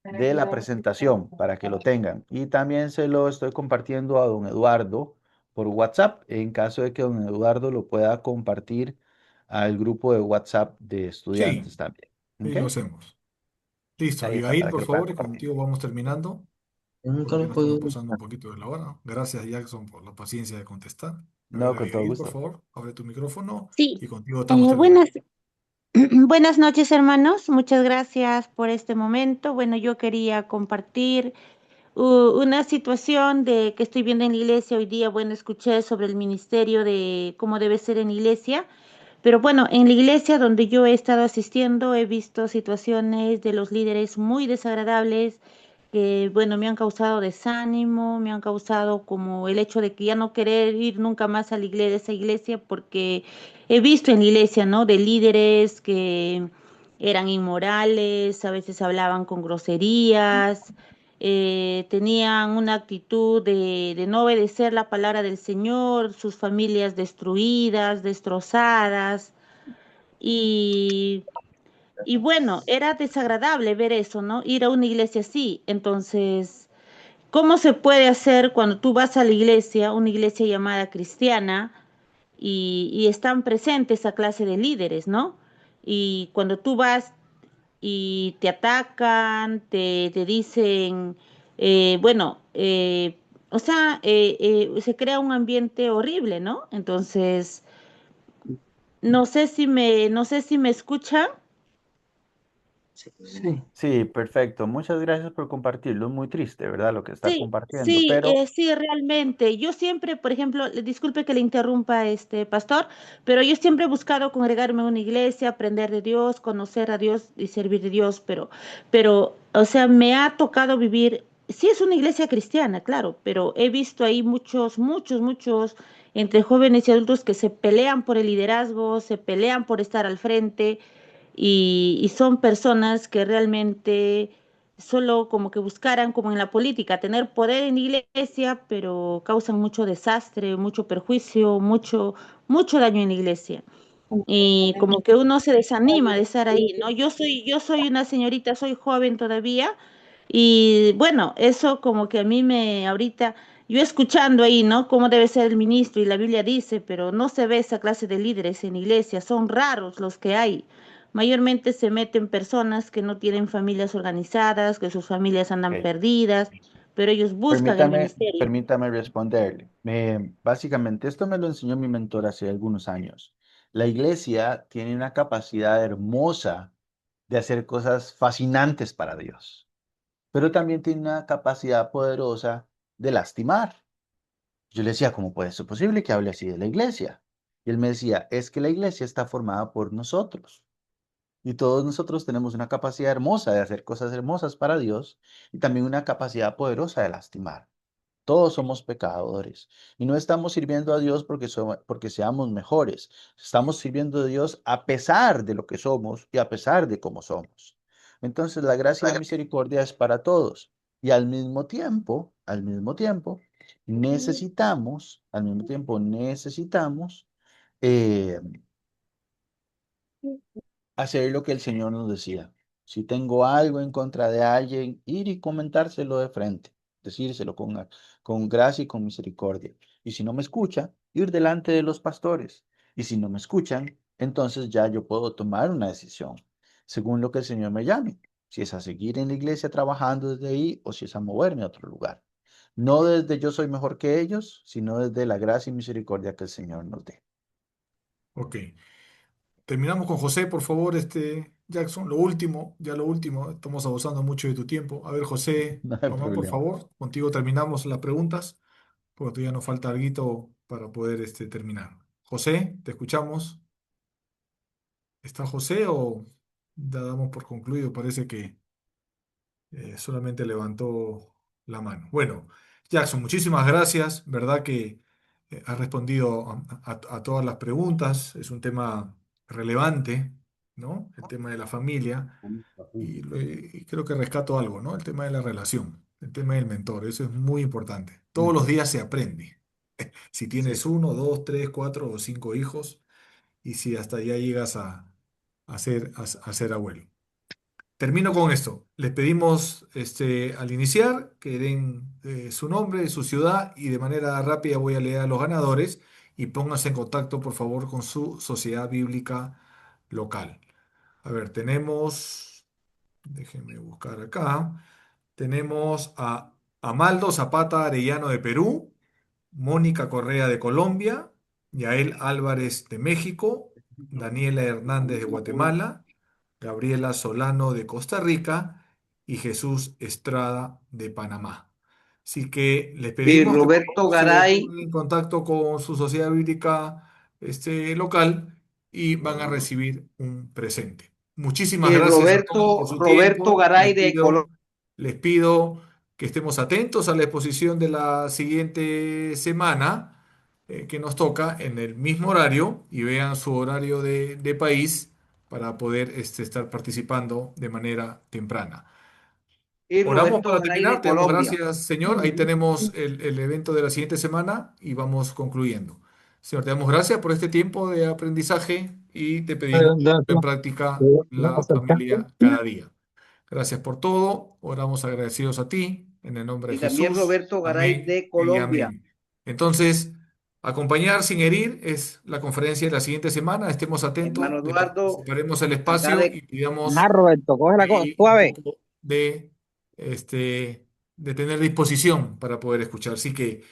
de la presentación para que lo tengan. Y también se lo estoy compartiendo a don Eduardo por WhatsApp, en caso de que don Eduardo lo pueda compartir al grupo de WhatsApp de Sí, estudiantes también. sí, ¿Ok? lo hacemos. Listo, Ahí está, Abigail, para que por lo puedan favor, y compartir. contigo vamos terminando, Nunca porque lo nos estamos puedo. pasando un poquito de la hora. Gracias, Jackson, por la paciencia de contestar. A ver, No, con todo Abigail, por gusto. favor, abre tu micrófono Sí, y contigo estamos terminando. buenas, buenas noches, hermanos. Muchas gracias por este momento. Bueno, yo quería compartir una situación de que estoy viendo en la iglesia hoy día. Bueno, escuché sobre el ministerio de cómo debe ser en la iglesia, pero bueno, en la iglesia donde yo he estado asistiendo he visto situaciones de los líderes muy desagradables que, bueno, me han causado desánimo, me han causado como el hecho de que ya no querer ir nunca más a la iglesia, esa iglesia, porque he visto en la iglesia, ¿no? De líderes que eran inmorales, a veces hablaban con groserías, tenían una actitud de no obedecer la palabra del Señor, sus familias destruidas, destrozadas, y bueno, era desagradable ver eso, ¿no? Ir a una iglesia así. Entonces, ¿cómo se puede hacer cuando tú vas a la iglesia, una iglesia llamada cristiana, y están presentes esa clase de líderes, ¿no? y cuando tú vas y te atacan, te dicen, bueno, o sea, se crea un ambiente horrible, ¿no? Entonces, no sé si me escuchan. Sí. Sí, perfecto. Muchas gracias por compartirlo. Es muy triste, ¿verdad? Lo que está Sí, compartiendo, sí, pero sí, realmente. Yo siempre, por ejemplo, disculpe que le interrumpa, pastor, pero yo siempre he buscado congregarme en una iglesia, aprender de Dios, conocer a Dios y servir a Dios, o sea, me ha tocado vivir, sí es una iglesia cristiana, claro, pero he visto ahí muchos, entre jóvenes y adultos que se pelean por el liderazgo, se pelean por estar al frente y son personas que realmente solo como que buscaran, como en la política, tener poder en la iglesia, pero causan mucho desastre, mucho perjuicio, mucho daño en la iglesia. Y como que uno se desanima de estar ahí, ¿no? Yo soy una señorita, soy joven todavía, y bueno, eso como que a mí me, ahorita, yo escuchando ahí, ¿no? Cómo debe ser el ministro, y la Biblia dice, pero no se ve esa clase de líderes en iglesia, son raros los que hay. Mayormente se meten personas que no tienen familias organizadas, que sus familias andan ok, perdidas, pero ellos buscan el permítame, ministerio. permítame responderle. Básicamente, esto me lo enseñó mi mentor hace algunos años. La iglesia tiene una capacidad hermosa de hacer cosas fascinantes para Dios, pero también tiene una capacidad poderosa de lastimar. Yo le decía, ¿cómo puede ser posible que hable así de la iglesia? Y él me decía, es que la iglesia está formada por nosotros. Y todos nosotros tenemos una capacidad hermosa de hacer cosas hermosas para Dios y también una capacidad poderosa de lastimar. Todos somos pecadores y no estamos sirviendo a Dios porque seamos mejores. Estamos sirviendo a Dios a pesar de lo que somos y a pesar de cómo somos. Entonces, la gracia y la misericordia es para todos. Y al mismo tiempo, necesitamos eh, hacer lo que el Señor nos decía. Si tengo algo en contra de alguien, ir y comentárselo de frente, decírselo con gracia y con misericordia. Y si no me escucha, ir delante de los pastores. Y si no me escuchan, entonces ya yo puedo tomar una decisión, según lo que el Señor me llame. Si es a seguir en la iglesia trabajando desde ahí o si es a moverme a otro lugar. No desde yo soy mejor que ellos, sino desde la gracia y misericordia que el Señor nos dé. Ok. Terminamos con José, por favor, Jackson. Ya lo último. Estamos abusando mucho de tu tiempo. A ver, José, No hay Román, por problema. favor. Contigo terminamos las preguntas, porque todavía nos falta algo para poder terminar. José, te escuchamos. ¿Está José o ya damos por concluido? Parece que solamente levantó la mano. Bueno, Jackson, muchísimas gracias. ¿Verdad que has respondido a todas las preguntas? Es un tema relevante, ¿no? El tema de la familia. Y creo que rescato algo, ¿no? El tema de la relación, el tema del mentor. Eso es muy importante. Todos los Ujú. días se aprende. Si tienes Sí. uno, dos, tres, cuatro o cinco hijos, y si hasta ya llegas a ser abuelo. Termino con esto. Les pedimos al iniciar que den su nombre, su ciudad y de manera rápida voy a leer a los ganadores y pónganse en contacto por favor con su sociedad bíblica local. A ver, déjenme buscar acá, tenemos a Amaldo Zapata Arellano de Perú, Mónica Correa de Colombia, Yael Álvarez de México, Daniela Hernández de Guatemala, Gabriela Solano de Costa Rica y Jesús Estrada de Panamá. Así que les Y pedimos que por Roberto favor se Garay, pongan en contacto con su sociedad bíblica local y van a recibir un presente. Muchísimas y gracias a todos por Roberto, su Roberto tiempo. Garay de Colombia. Les pido que estemos atentos a la exposición de la siguiente semana que nos toca en el mismo horario y vean su horario de país para poder estar participando de manera temprana. Y Oramos Roberto para Garay terminar. de Te damos Colombia. gracias, Señor. Ahí tenemos el evento de la siguiente semana y vamos concluyendo. Señor, te damos gracias por este tiempo de aprendizaje y te pedimos en práctica la familia cada día. Gracias por todo. Oramos agradecidos a ti en el nombre de Y también Jesús. Roberto Garay Amén de y Colombia. amén. Entonces, Acompañar sin herir es la conferencia de la siguiente semana. Estemos atentos, Hermano Eduardo, separemos el acá espacio de y pidamos Ajá, Roberto, coge la cosa ahí un suave. poco de tener disposición para poder escuchar. Así que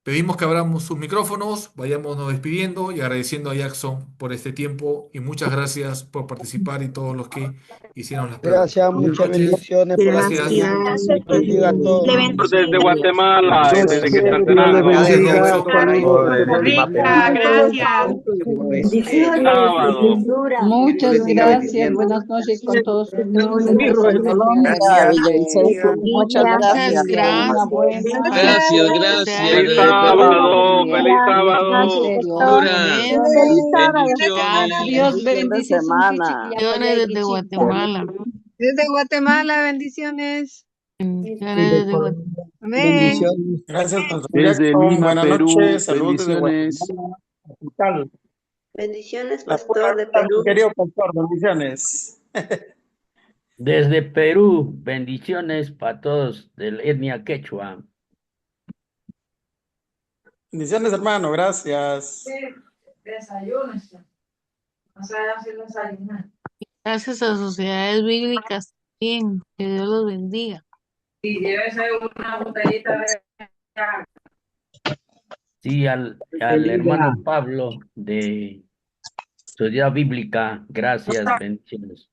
pedimos que abramos sus micrófonos, vayámonos despidiendo y agradeciendo a Jackson por este tiempo y muchas gracias por participar y todos los que hicieron las preguntas. Gracias, Buenas muchas noches. bendiciones por la Gracias. enseñanza. Dios bendiga a todos. Desde Guatemala, desde que Dios Santenango. les bendiga. Rica, gracias. Sábado. Muchas gracias. Buenas noches con todos ustedes. Que Dios les Colombia, bendiga. muchas gracias. Una buena Feliz sábado, feliz sábado. Dios bendice su Desde Guatemala. Desde Guatemala, bendiciones. Amén. Bendiciones. Gracias, Desde Lima, buenas Perú. noches, saludos desde Bendiciones. Guatemala. Bendiciones, La pastor de Perú. querido pastor, bendiciones. Desde Perú, bendiciones para todos de la etnia quechua. Bendiciones, hermano, gracias. Desayunos. No saben hacer desayunar. Gracias a Sociedades Bíblicas también. Que Dios los bendiga. Y llévese una botellita de agua. Sí, al hermano Pablo de Sociedad Bíblica, gracias, bendiciones.